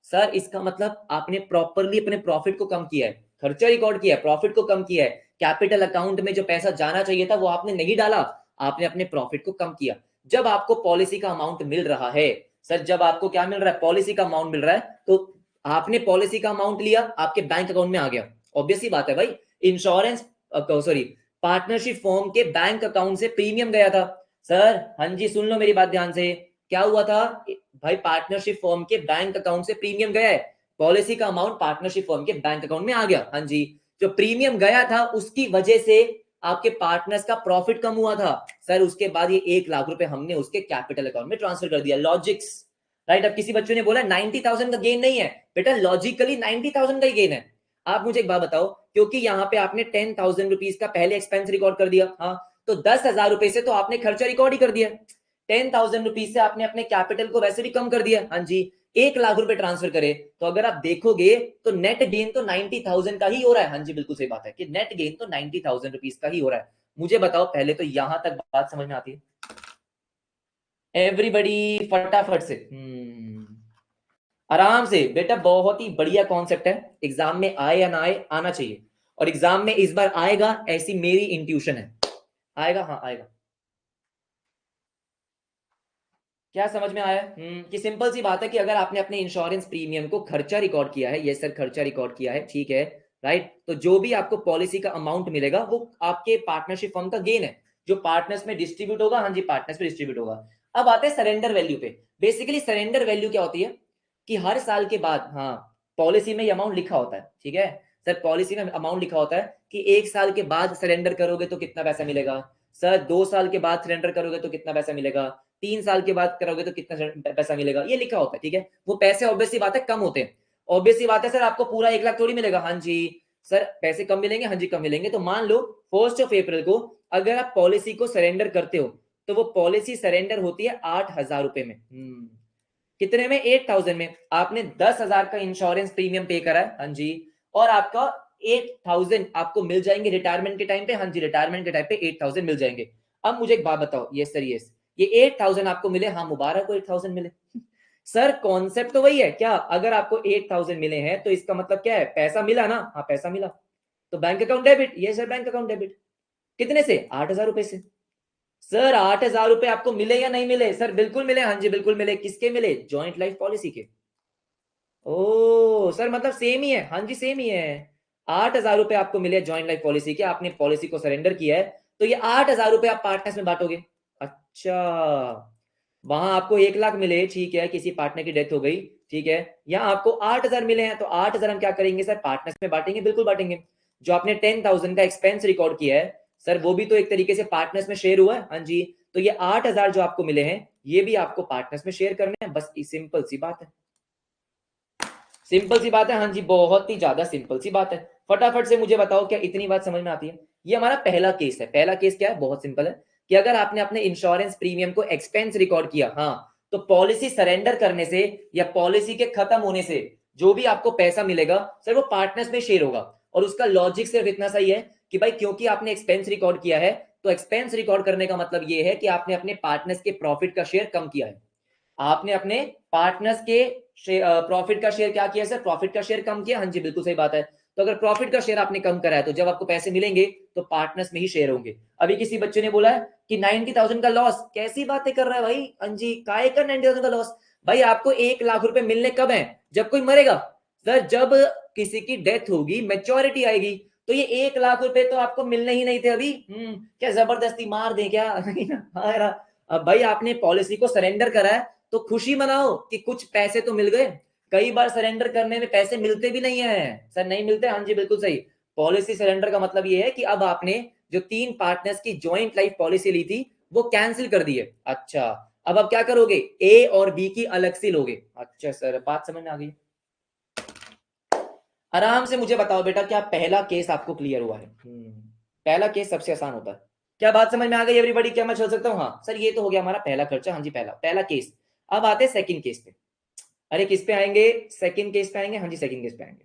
सर इसका मतलब आपने प्रॉपरली अपने प्रॉफिट को कम किया है, खर्चा रिकॉर्ड किया है, प्रॉफिट को कम किया है। कैपिटल अकाउंट में जो पैसा जाना चाहिए था वो आपने नहीं डाला, आपने अपने प्रॉफिट को कम किया। जब आपको पॉलिसी का अमाउंट मिल रहा है सर, जब आपको क्या मिल रहा है, पॉलिसी का अमाउंट मिल रहा है, तो आपने पॉलिसी का अमाउंट लिया, आपके बैंक अकाउंट में आ गया। ऑब्वियस ही बात है भाई, इंश्योरेंस सॉरी पार्टनरशिप फॉर्म के बैंक अकाउंट से प्रीमियम गया था। सर हाँ जी सुन लो मेरी बात ध्यान से, क्या हुआ था भाई, पार्टनरशिप फॉर्म के बैंक अकाउंट से प्रीमियम गया है, पॉलिसी का अमाउंट पार्टनरशिप फॉर्म के बैंक अकाउंट में आ गया। हाँ जी, जो प्रीमियम गया था उसकी वजह से आपके पार्टनर्स का प्रॉफिट कम हुआ था सर, उसके बाद ये 1 लाख रुपए हमने उसके कैपिटल अकाउंट में ट्रांसफर कर दिया। Logics right. अब किसी बच्चों ने बोला 90,000 का गेन नहीं है बेटा, लॉजिकली 90,000 का ही गेन है। आप मुझे एक बात बताओ, क्योंकि यहाँ पे आपने 10,000 रुपीज का पहले एक्सपेंस रिकॉर्ड कर दिया, हाँ, तो 10,000 रुपए से तो आपने खर्चा रिकॉर्ड ही कर दिया। 10,000 रुपीज से आपने अपने कैपिटल को वैसे भी कम कर दिया। हाँ जी, 1 लाख रुपए ट्रांसफर करे तो अगर आप देखोगे तो नेट गेन तो 90,000 का ही हो रहा है। हाँ जी बिल्कुल सही बात है कि नेट गेन तो 90,000 रुपीज का ही हो रहा है। मुझे बताओ पहले तो यहां तक बात समझ में आती है एवरीबडी? फटाफट से आराम से बेटा, बहुत ही बढ़िया कॉन्सेप्ट है, एग्जाम में आए या ना आए आना चाहिए, और एग्जाम में इस बार आएगा ऐसी मेरी इंट्यूशन है। आएगा, हाँ आएगा। क्या समझ में आया? कि सिंपल सी बात है कि अगर आपने अपने इंश्योरेंस प्रीमियम को खर्चा रिकॉर्ड किया है, ये सर खर्चा रिकॉर्ड किया है, ठीक है राइट, तो जो भी आपको पॉलिसी का अमाउंट मिलेगा वो आपके पार्टनरशिप फर्म का गेन है, जो पार्टनर्स में डिस्ट्रीब्यूट होगा। हाँ जी, पार्टनर्स में डिस्ट्रीब्यूट होगा। अब आते हैं सरेंडर वैल्यू पे। बेसिकली सरेंडर वैल्यू क्या होती है कि हर साल के बाद, हाँ, पॉलिसी में ये अमाउंट लिखा होता है, ठीक है सर, पॉलिसी में अमाउंट लिखा होता है कि 1 साल के बाद सरेंडर करोगे तो कितना पैसा मिलेगा, सर 2 साल के बाद सरेंडर करोगे तो कितना पैसा मिलेगा, 3 साल के बाद करोगे तो कितना पैसा मिलेगा, ये लिखा होता है, ठीक है। वो पैसे ऑब्वियसली बात है कम होते हैं। ऑब्वियसली बात है सर, आपको पूरा 1 लाख थोड़ी मिलेगा। हाँ जी सर, पैसे कम मिलेंगे, हाँ जी कम मिलेंगे। तो मान लो 1 अप्रैल को अगर आप पॉलिसी को सरेंडर करते हो तो वो पॉलिसी सरेंडर होती है 8,000 रुपए में। कितने में? 8,000 में। आपने 10,000 का इंश्योरेंस प्रीमियम पे करा है, हाँ जी, और आपका 8,000 आपको मिल जाएंगे रिटायरमेंट के टाइम पे। हाँ जी, रिटायरमेंट के टाइम पे 8,000 मिल जाएंगे। अब मुझे एक बात बताओ, ये सर ये 8,000 आपको मिले, हाँ मुबारक हो, 8,000 मिले। सर कॉन्सेप्ट तो वही है क्या? अगर आपको 8,000 मिले हैं तो इसका मतलब क्या है? पैसा मिला ना? हाँ पैसा मिला, तो बैंक अकाउंट डेबिट। ये सर बैंक अकाउंट डेबिट। कितने से? 8,000 रुपए से। सर 8,000 रुपए आपको मिले या नहीं मिले? सर बिल्कुल मिले, हाँ जी बिल्कुल मिले। किसके मिले? जॉइंट लाइफ पॉलिसी के। ओ सर मतलब सेम ही है, हाँ जी सेम ही है। 8,000 रुपए आपको मिले जॉइंट लाइफ पॉलिसी के, आपने पॉलिसी को सरेंडर किया है, तो ये 8,000 रुपए आप पार्टनर्स में बांटोगे। अच्छा, वहां आपको 1 लाख मिले, ठीक है, किसी पार्टनर की डेथ हो गई, ठीक है, यहाँ आपको 8,000 मिले हैं, तो 8,000 हम क्या करेंगे सर? पार्टनर्स में बांटेंगे, बिल्कुल बांटेंगे। जो आपने 10,000 का एक्सपेंस रिकॉर्ड किया है सर, वो भी तो एक तरीके से पार्टनर्स में शेयर हुआ है। हाँ जी, तो ये 8,000 जो आपको मिले हैं ये भी आपको पार्टनर्स में शेयर करने हैं, बस सिंपल सी बात है। सिंपल सी बात है, हाँ जी बहुत ही ज्यादा सिंपल सी बात है। फटाफट से मुझे बताओ क्या इतनी बात समझ में आती है? ये हमारा पहला केस है। पहला केस क्या है? बहुत सिंपल है कि अगर आपने अपने इंश्योरेंस प्रीमियम को एक्सपेंस रिकॉर्ड किया, हाँ, तो पॉलिसी सरेंडर करने से या पॉलिसी के खत्म होने से जो भी आपको पैसा मिलेगा सर वो पार्टनर्स में शेयर होगा। और उसका लॉजिक सिर्फ इतना सही है कि भाई क्योंकि आपने एक्सपेंस रिकॉर्ड किया है, तो एक्सपेंस रिकॉर्ड करने का मतलब ये है कि आपने अपने पार्टनर्स के प्रॉफिट का शेयर कम किया है। आपने अपने पार्टनर्स के प्रॉफिट का शेयर क्या किया सर? प्रॉफिट का शेयर कम किया, हाँ जी बिल्कुल सही बात है। तो अगर प्रॉफिट का शेयर आपने कम करा है तो जब आपको पैसे मिलेंगे तो पार्टनर्स में ही शेयर होंगे। अभी किसी बच्चे ने बोला है कि 90,000 का लॉस, कैसी बातें कर रहा है भाई? हाँ जी, काय का 90,000 का लॉस? भाई आपको 1 लाख रुपए मिलने कब है? जब कोई मरेगा सर, जब किसी की डेथ होगी, मेच्योरिटी आएगी, तो ये 1 लाख रुपए तो आपको मिलने ही नहीं थे अभी। क्या जबरदस्ती मार दे क्या? अब भाई आपने पॉलिसी को सरेंडर करा है तो खुशी मनाओ कि कुछ पैसे तो मिल गए। कई बार सरेंडर करने में पैसे मिलते भी नहीं है सर, नहीं मिलते। हाँ जी बिल्कुल सही। पॉलिसी सरेंडर का मतलब ये है कि अब आपने जो 3 पार्टनर्स की ज्वाइंट लाइफ पॉलिसी ली थी वो कैंसिल कर दी है। अच्छा, अब आप क्या करोगे, ए और बी की अलग से लोगे। अच्छा सर, बात समझ में आ गई। आराम से मुझे बताओ बेटा, क्या पहला केस आपको क्लियर हुआ है? पहला केस सबसे आसान होता है। क्या बात समझ में आ गई एवरीबॉडी? क्या मैं चल सकता हूँ? हाँ सर, ये तो हो गया हमारा पहला खर्चा। हाँ जी, पहला पहला केस। अब आते हैं सेकंड केस पे। अरे किस पे आएंगे? सेकंड केस पे आएंगे। हाँ जी, सेकंड केस पे आएंगे।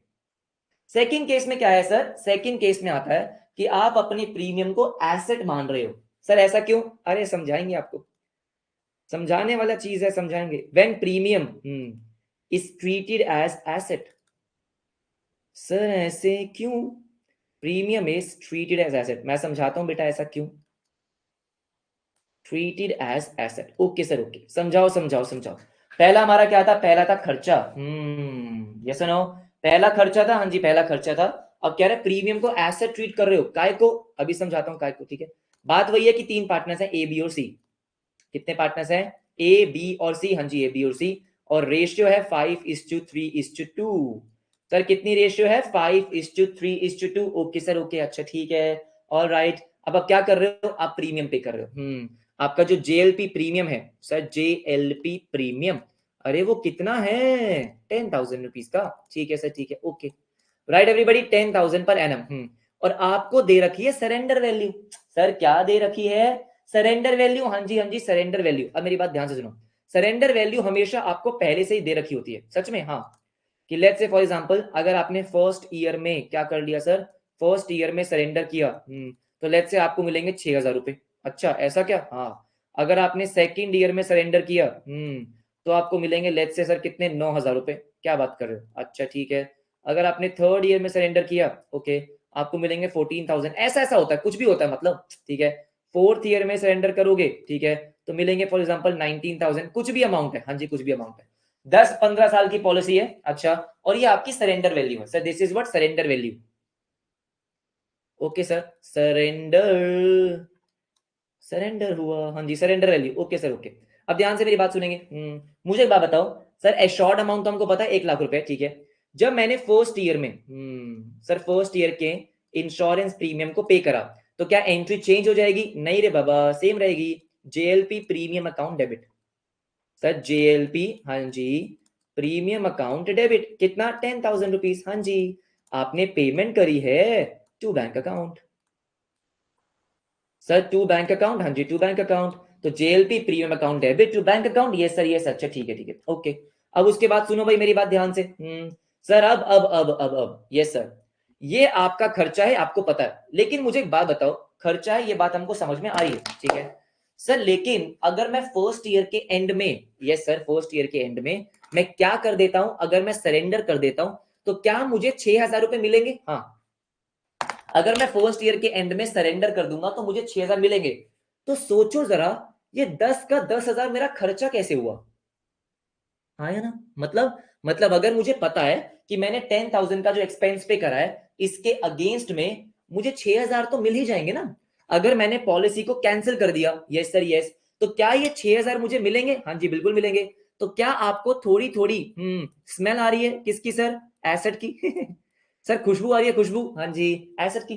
सेकंड केस में क्या है सर? सेकंड केस में आता है कि आप अपनी प्रीमियम को एसेट मान रहे हो। सर ऐसा क्यों? अरे समझाएंगे आपको, समझाने वाला चीज है, समझाएंगे। When premium is treated as asset. Sir ऐसे क्यों? Premium is treated as asset. मैं समझाता हूं बेटा ऐसा क्यों। Treated as asset. Okay sir, okay, समझाओ समझाओ समझाओ। पहला हमारा क्या था? पहला था खर्चा। यस नो, पहला खर्चा था। हाँ जी, पहला खर्चा था। अब कह रहे प्रीमियम को एसेट ट्रीट कर रहे हो। काय को? अभी समझाता हूं काय को, ठीक है। बात वही है कि 3 पार्टनर्स हैं, ए बी और सी। कितने पार्टनर्स हैं? ए बी और सी। हाँ जी, ए बी और सी। और रेशियो है 5:3:2। सर कितनी रेशियो है? 5:3:2। ओके सर, ओके, अच्छा ठीक है, ऑल राइट। अब आप क्या कर रहे हो? आप प्रीमियम पे कर रहे हो। आपका जो जेएलपी प्रीमियम है सर, जेएलपी प्रीमियम, अरे वो कितना है? 10,000 रुपीज का। ठीक है सर, ठीक है, okay, right everybody, 10,000 per annum. और आपको दे रखी है सरेंडर वैल्यू। सर क्या दे रखी है? Surrender value. हाँ जी, हाँ जी, सरेंडर वैल्यू। अब मेरी बात ध्यान से सुनो, सरेंडर वैल्यू हमेशा आपको पहले से ही दे रखी होती है। सच में? हाँ। कि लेट्स से फॉर एग्जांपल, अगर आपने फर्स्ट ईयर में क्या कर लिया सर? फर्स्ट ईयर में सरेंडर किया, तो लेट्स से आपको मिलेंगे 6,000 रुपए। अच्छा ऐसा क्या? हाँ। अगर आपने सेकंड ईयर में सरेंडर किया, तो आपको मिलेंगे लेट्स से सर कितने? 9,000 रुपए। क्या बात कर रहे हो? अच्छा ठीक है। अगर आपने थर्ड ईयर में सरेंडर किया, ओके, आपको मिलेंगे 14,000। ऐसा ऐसा होता है, कुछ भी होता है मतलब, ठीक है। फोर्थ ईयर में सरेंडर करोगे, ठीक है, तो मिलेंगे फॉर एग्जांपल 19,000। कुछ भी अमाउंट है, हाँ जी, कुछ भी अमाउंट है। 10-15 साल की पॉलिसी है। अच्छा, और ये आपकी सरेंडर वैल्यू है sir. This is what surrender value. Okay sir, surrender, surrender हुआ। हाँ जी, surrender value. Okay sir, okay. अब ध्यान से मेरी बात सुनेंगे। मुझे एक बात बताओ सर, एश्योर्ड अमाउंट तो हमको पता है 1,00,000 रुपए, ठीक है। जब मैंने फर्स्ट ईयर में सर फर्स्ट ईयर के इंश्योरेंस प्रीमियम को पे करा, तो क्या एंट्री चेंज हो जाएगी? नहीं रे बाबा, सेम रहेगी। JLP premium account debit. Sir JLP, हाँ जी, प्रीमियम अकाउंट डेबिट। कितना? 10,000 रुपीज। हाँ जी, आपने पेमेंट करी है to bank account. Sir to bank account, हाँ जी, टू बैंक अकाउंट। तो JLP premium account debit to bank account. ये सर, ये सर, अच्छा ठीक है, ठीक है, ओके। अब उसके बाद सुनो भाई मेरी बात ध्यान से। सर अब यस सर, ये आपका खर्चा है, आपको पता है। लेकिन मुझे एक बात बताओ, खर्चा है ये बात हमको समझ में आ रही है, ठीक है सर। लेकिन अगर मैं फर्स्ट ईयर के एंड में, यस सर, फर्स्ट ईयर के एंड में मैं क्या कर देता हूं? अगर मैं सरेंडर कर देता हूं, तो क्या मुझे 6,000 रुपए मिलेंगे? हाँ, अगर मैं फर्स्ट ईयर के एंड में सरेंडर कर दूंगा तो मुझे 6,000 मिलेंगे। तो सोचो जरा, ये 10 का 10,000 मेरा खर्चा कैसे हुआ? हाँ या ना? मतलब अगर मुझे पता है कि मैंने 10,000 का जो एक्सपेंस पे करा है, इसके अगेंस्ट में मुझे 6,000 तो मिल ही जाएंगे ना। अगर मैंने पॉलिसी को कैंसिल कर दिया, यस सर यस, तो क्या ये 6,000 मुझे मिलेंगे? हाँ जी बिल्कुल मिलेंगे। तो क्या आपको थोड़ी थोड़ी स्मेल आ रही है? किसकी सर? एसेट की। सर खुशबू आ रही है, खुशबू, हाँ जी, एसेट की।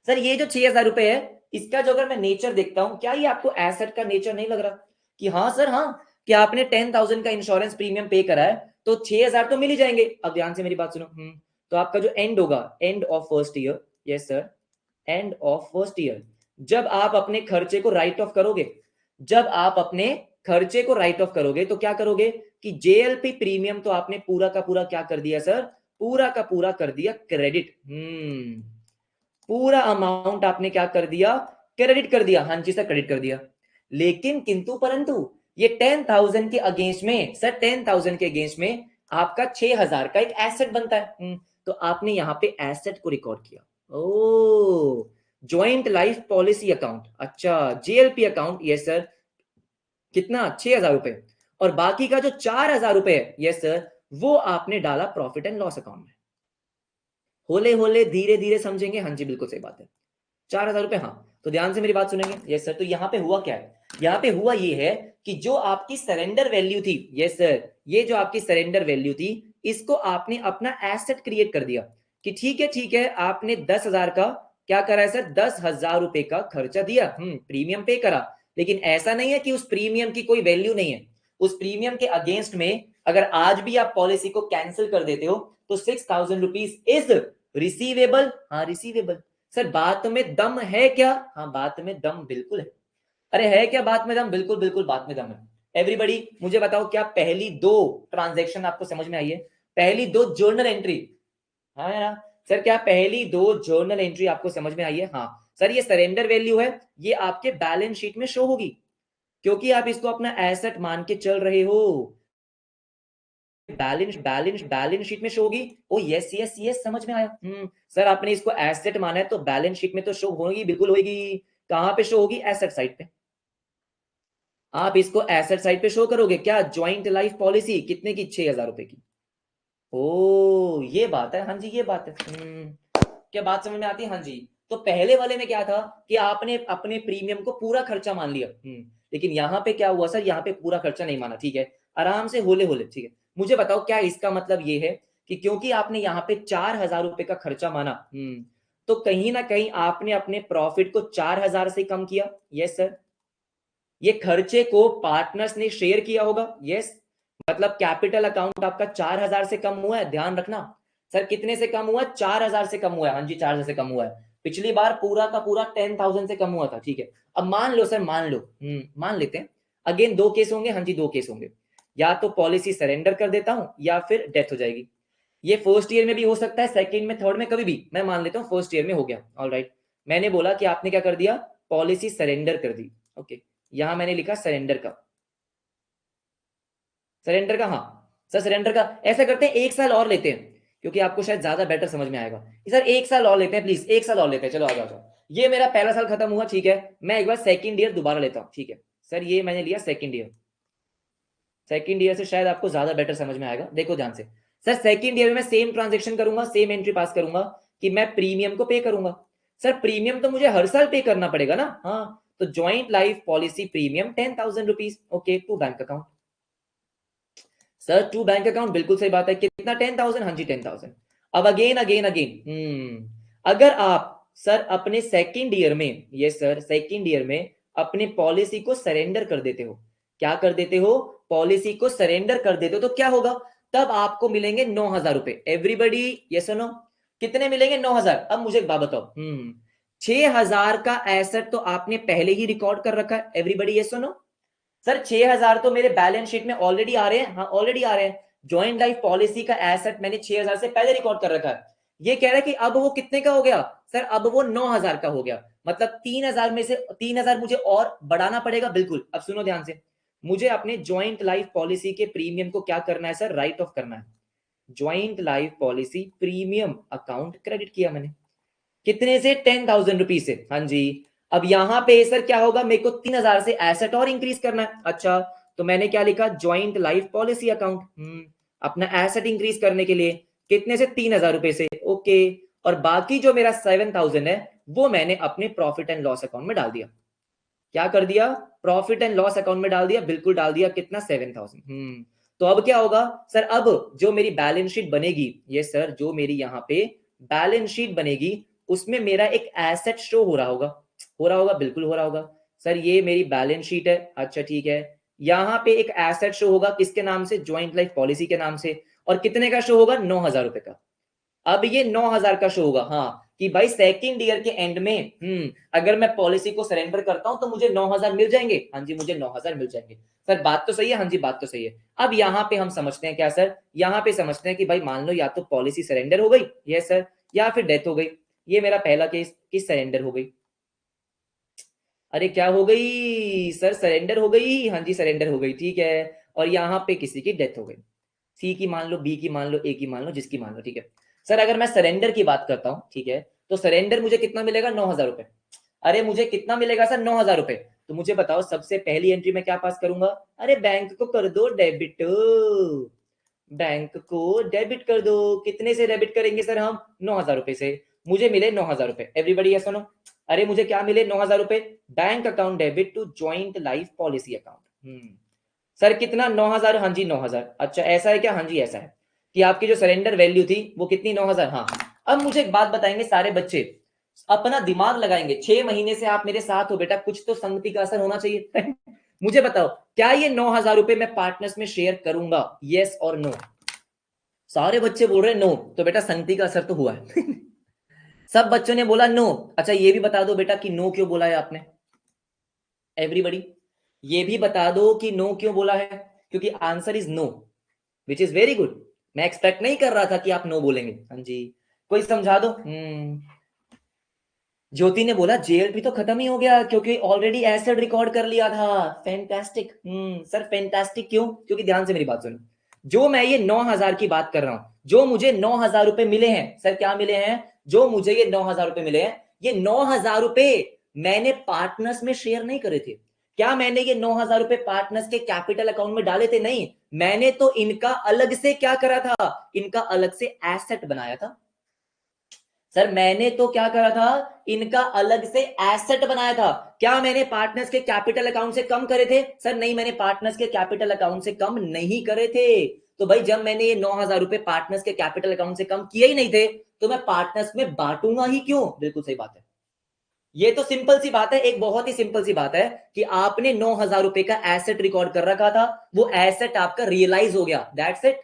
सर ये जो 6,000 रुपए है, इसका जो अगर मैं नेचर देखता हूं, क्या ये आपको एसेट का नेचर नहीं लग रहा? कि हाँ सर, हाँ, कि आपने 10,000 का इंश्योरेंस प्रीमियम पे करा है, तो 6,000 तो मिल ही जाएंगे। अब ध्यान से मेरी बात सुनो। तो आपका जो एंड होगा, end of first year, yes sir, end of first year, जब आप अपने खर्चे को राइट ऑफ करोगे, जब आप अपने खर्चे को राइट ऑफ करोगे, तो क्या करोगे कि जेएलपी प्रीमियम तो आपने पूरा का पूरा क्या कर दिया सर? पूरा का पूरा कर दिया क्रेडिट। पूरा अमाउंट आपने क्या कर दिया? क्रेडिट कर दिया। हाँ जी सर, क्रेडिट कर दिया। लेकिन किंतु परंतु ये 10,000 के अगेंस्ट में सर, 10,000 के अगेंस्ट में आपका 6,000 का एक एसेट बनता है। तो आपने यहां पे एसेट को रिकॉर्ड किया। ओ, ज्वाइंट लाइफ पॉलिसी अकाउंट। अच्छा, जेएलपी अकाउंट, यस सर, कितना? 6,000 रुपए। और बाकी का जो 4,000 रुपए है, यस सर, वो आपने डाला प्रॉफिट एंड लॉस अकाउंट में। होले होले धीरे धीरे समझेंगे। हाँ जी बिल्कुल सही बात है, 4,000 रुपए। हाँ, तो ध्यान से मेरी बात सुनेंगे। यस सर, तो यहाँ पे हुआ क्या है? यहाँ पे हुआ ये है कि जो आपकी सरेंडर वैल्यू थी, यस सर, ये जो आपकी सरेंडर वैल्यू थी, इसको आपने अपना एसेट क्रिएट कर दिया कि ठीक है, आपने 10,000 का क्या करा है सर, 10,000 रुपए का खर्चा दिया, प्रीमियम पे करा, लेकिन ऐसा नहीं है कि उस प्रीमियम की कोई वैल्यू नहीं है। उस प्रीमियम के अगेंस्ट में अगर आज भी आप पॉलिसी को कैंसिल कर देते हो तो 6,000 रुपीज इज रिसीवेबल। हाँ रिसीवेबल। सर बात में दम है क्या? हाँ बात में दम बिल्कुल है। अरे है क्या बात में दम? बिल्कुल बिल्कुल बात में दम है। एवरीबडी मुझे बताओ, क्या पहली दो ट्रांजैक्शन आपको समझ में आई है? पहली दो जर्नल एंट्री, हाँ यार सर, क्या पहली दो जर्नल एंट्री आपको समझ में आई है? हाँ सर, ये सरेंडर वैल्यू है, ये आपके बैलेंस शीट में शो होगी क्योंकि आप इसको अपना एसेट मान के चल रहे हो। बैलेंस शीट में शो होगी। ओ यस यस यस, समझ में आया। सर आपने इसको एसेट माना है तो बैलेंस शीट में तो शो होगी, बिल्कुल होगी। कहां पे शो होगी? एसेट साइड पे। आप इसको एसेट साइड पे शो करोगे क्या? ज्वाइंट लाइफ पॉलिसी कितने की? 6,000 रुपए की। ओ ये बात है, हाँ जी ये बात है। क्या बात समझ में आती है? हाँ जी। तो पहले वाले में क्या था कि आपने अपने प्रीमियम को पूरा खर्चा मान लिया, लेकिन यहाँ पे क्या हुआ सर, यहाँ पे पूरा खर्चा नहीं माना, ठीक है, आराम से होले होले, ठीक है। मुझे बताओ क्या इसका मतलब ये है कि क्योंकि आपने यहाँ पे 4,000 रुपए का खर्चा माना, तो कहीं ना कहीं आपने अपने प्रॉफिट को 4,000 से कम किया। Yes sir. ये खर्चे को पार्टनर्स ने शेयर किया होगा। यस। मतलब कैपिटल अकाउंट आपका 4,000 से कम हुआ है, ध्यान रखना। सर कितने से कम हुआ है? 4,000 से कम हुआ है। हाँ जी 4,000 से कम हुआ है। पिछली बार पूरा का पूरा 10,000 से कम हुआ था, ठीक है। अब मान लो सर, मान लो, मान लेते हैं। अगेन दो केस होंगे, हाँ जी दो केस होंगे। या तो पॉलिसी सरेंडर कर देता हूं या फिर डेथ हो जाएगी। ये फर्स्ट ईयर में भी हो सकता है, सेकंड में, थर्ड में, कभी भी। मैं मान लेता हूँ फर्स्ट ईयर में हो गया। ऑलराइट, मैंने बोला कि आपने क्या कर दिया? पॉलिसी सरेंडर कर दी। ओके, यहां मैंने लिखा सरेंडर का। सरेंडर का, हाँ सर सरेंडर का। ऐसा करते हैं, एक साल और लेते हैं क्योंकि आपको शायद ज्यादा बेटर समझ में आएगा। सर एक साल और लेते हैं प्लीज, एक साल और लेते हैं। चलो आ जाओ। ये मेरा पहला साल खत्म हुआ, ठीक है। मैं एक बार सेकंड ईयर दोबारा लेता हूँ, ठीक है। सर ये मैंने लिया सेकंड ईयर। सेकंड ईयर से शायद आपको ज्यादा बेटर समझ में आएगा। देखो ध्यान से। सर सेकंड ईयर में मैं सेम ट्रांजेक्शन करूंगा, सेम एंट्री पास करूंगा कि मैं प्रीमियम को पे करूंगा। सर प्रीमियम तो मुझे हर साल पे करना पड़ेगा ना। हाँ, तो joint life policy premium 10,000 rupees. Okay, to bank account. Sir to bank account, बिल्कुल सही बात है। कितना? 10,000। हाँ जी 10,000। अब अगेन अगेन अगेन, अगर आप सर अपने सेकंड ईयर में, ये सर सेकंड ईयर में अपने पॉलिसी को सरेंडर कर देते हो, क्या कर देते हो? पॉलिसी को सरेंडर कर देते हो, तो क्या होगा? तब आपको मिलेंगे 9,000 रुपए। एवरीबडी यस और नो? कितने मिलेंगे? 9,000। अब मुझे एक बात बताओ, 6,000 का एसेट तो आपने पहले ही रिकॉर्ड कर रखा है। एवरीबडी यस और नो? सर 6,000 तो मेरे बैलेंस शीट में ऑलरेडी आ रहे हैं। हाँ ऑलरेडी आ रहे हैं। ज्वाइंट लाइफ पॉलिसी का एसेट मैंने 6,000 से पहले रिकॉर्ड कर रखा है। ये कह रहा है कि अब वो कितने का हो गया? सर अब वो 9,000 का हो गया। मतलब 3,000 में से 3,000 मुझे और बढ़ाना पड़ेगा। बिल्कुल, अब सुनो ध्यान से। मुझे अपने ज्वाइंट लाइफ पॉलिसी के प्रीमियम को क्या करना है सर? राइट ऑफ करना है। Joint life policy premium account credit किया मैंने। कितने से? 10,000 रुपीज से। हाँ जी। अब यहां पे सर क्या होगा? मेरे को 3,000 से एसेट और इंक्रीज करना है। अच्छा, तो मैंने क्या लिखा? ज्वाइंट लाइफ पॉलिसी अकाउंट, अपना एसेट इंक्रीज करने के लिए। कितने से? 3,000 रुपए से। ओके, और बाकी जो मेरा 7,000 है वो मैंने अपने प्रॉफिट एंड लॉस अकाउंट में डाल दिया। क्या कर दिया? प्रॉफिट एंड लॉस अकाउंट में डाल दिया। बिल्कुल डाल दिया। कितना? 7,000। तो अब क्या होगा सर? अब जो मेरी बैलेंस शीट बनेगी, ये सर जो मेरी यहाँ पे बैलेंस शीट बनेगी, उसमें मेरा एक एसेट शो हो रहा होगा। हो रहा होगा, बिल्कुल हो रहा होगा। सर ये मेरी बैलेंस शीट है। अच्छा ठीक है, यहाँ पे एक एसेट शो होगा, किसके नाम से? ज्वाइंट लाइफ पॉलिसी के नाम से। और कितने का शो होगा? 9,000 रुपए का। अब ये 9,000 का शो होगा, हाँ, कि भाई सेकंड ईयर के एंड में अगर मैं पॉलिसी को सरेंडर करता हूं तो मुझे 9,000 मिल जाएंगे। हाँ जी मुझे 9,000 मिल जाएंगे। सर बात तो सही है? हाँ जी बात तो सही है। अब यहाँ पे हम समझते हैं क्या सर? यहाँ पे समझते हैं कि भाई मान लो या तो पॉलिसी सरेंडर हो गई, यस सर, या फिर डेथ हो गई। ये मेरा पहला केस कि सरेंडर हो गई। अरे क्या हो गई सर? सरेंडर हो गई। हाँ जी सरेंडर हो गई, ठीक है। और यहाँ पे किसी की डेथ हो गई। सी की मान लो, बी की मान लो, ए की मान लो, जिसकी मान लो, ठीक है। सर अगर मैं सरेंडर की बात करता हूं, ठीक है, तो सरेंडर मुझे कितना मिलेगा? 9,000 रुपए। अरे मुझे कितना मिलेगा सर? 9,000 रुपए। तो मुझे बताओ सबसे पहली एंट्री में क्या पास करूंगा? अरे बैंक को कर दो डेबिट। बैंक को डेबिट कर दो। कितने से डेबिट करेंगे सर हम? 9,000 रुपए से। मुझे मिले 9,000 रुपए। एवरीबडी यस सुनो? अरे मुझे क्या मिले? 9,000 रुपए। Bank account debit to joint life policy account. Sir कितना 9,000? हाँ जी 9,000। अच्छा ऐसा है क्या? हाँ जी ऐसा है कि आपकी जो सरेंडर वैल्यू थी वो कितनी 9,000। हाँ अब मुझे एक बात बताएंगे सारे बच्चे, अपना दिमाग लगाएंगे, 6 महीने से आप मेरे साथ हो बेटा, कुछ तो संगति का असर होना चाहिए मुझे बताओ क्या ये 9,000 रुपए मैं पार्टनर्स में शेयर करूंगा? यस और नो? सारे बच्चे बोल रहे नो, तो बेटा संगति का असर तो हुआ है सब बच्चों ने बोला नो। अच्छा ये भी बता दो बेटा कि नो क्यों बोला है आपने, एवरीबडी ये भी बता दो कि नो क्यों बोला है, क्योंकि answer is no, which is very good. मैं एक्सपेक्ट नहीं कर रहा था कि आप नो बोलेंगे। हाँ जी कोई समझा दो। ज्योति ने बोला जेएलपी तो खत्म ही हो गया क्योंकि ऑलरेडी एसिड रिकॉर्ड कर लिया था। फैंटास्टिक। सर फैंटास्टिक क्यों? क्योंकि ध्यान से मेरी बात सुनो, जो मैं ये 9,000 की बात कर रहा हूं, जो मुझे 9,000 रुपए मिले हैं, सर क्या मिले हैं? जो मुझे ये 9,000 रुपए मिले हैं, ये 9,000 रुपए मैंने पार्टनर्स में शेयर नहीं करे थे। क्या मैंने ये 9,000 रुपए पार्टनर्स के कैपिटल अकाउंट में डाले थे? नहीं, मैंने तो इनका अलग से क्या करा था, इनका अलग से एसेट बनाया था। सर मैंने तो क्या करा था, इनका अलग से एसेट बनाया था। क्या मैंने पार्टनर्स के कैपिटल अकाउंट से कम करे थे? सर नहीं, मैंने पार्टनर्स के कैपिटल अकाउंट से कम नहीं करे थे। तो भाई जब मैंने ये 9,000 रुपए पार्टनर्स के कैपिटल अकाउंट से कम किए ही नहीं थे, तो मैं पार्टनर्स में बांटूंगा ही क्यों? बिल्कुल सही बात है। ये तो सिंपल सी बात है, एक बहुत ही सिंपल सी बात है कि आपने 9,000 रुपए का एसेट रिकॉर्ड कर रखा था, वो एसेट आपका रियलाइज हो गया, दैट्स इट।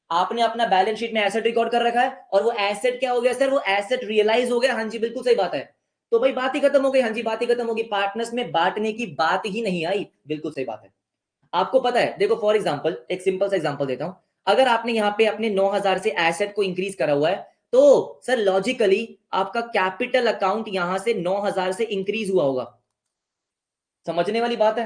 आपने अपना बैलेंस शीट में एसेट रिकॉर्ड कर रखा है और वो एसेट क्या हो गया सर? वो एसेट रियलाइज हो गया। हाँ जी बिल्कुल सही बात है। तो भाई बात ही खत्म हो गई। हाँ जी बात ही खत्म होगी, पार्टनर्स में बांटने की बात ही नहीं आई। बिल्कुल सही बात है। आपको पता है, देखो फॉर एग्जांपल एक सिंपल सा एग्जांपल देता हूं, अगर आपने यहां पे अपने 9,000 से एसेट को इंक्रीज करा हुआ है, तो सर लॉजिकली आपका कैपिटल अकाउंट यहां से 9,000 से इंक्रीज हुआ होगा। समझने वाली बात है।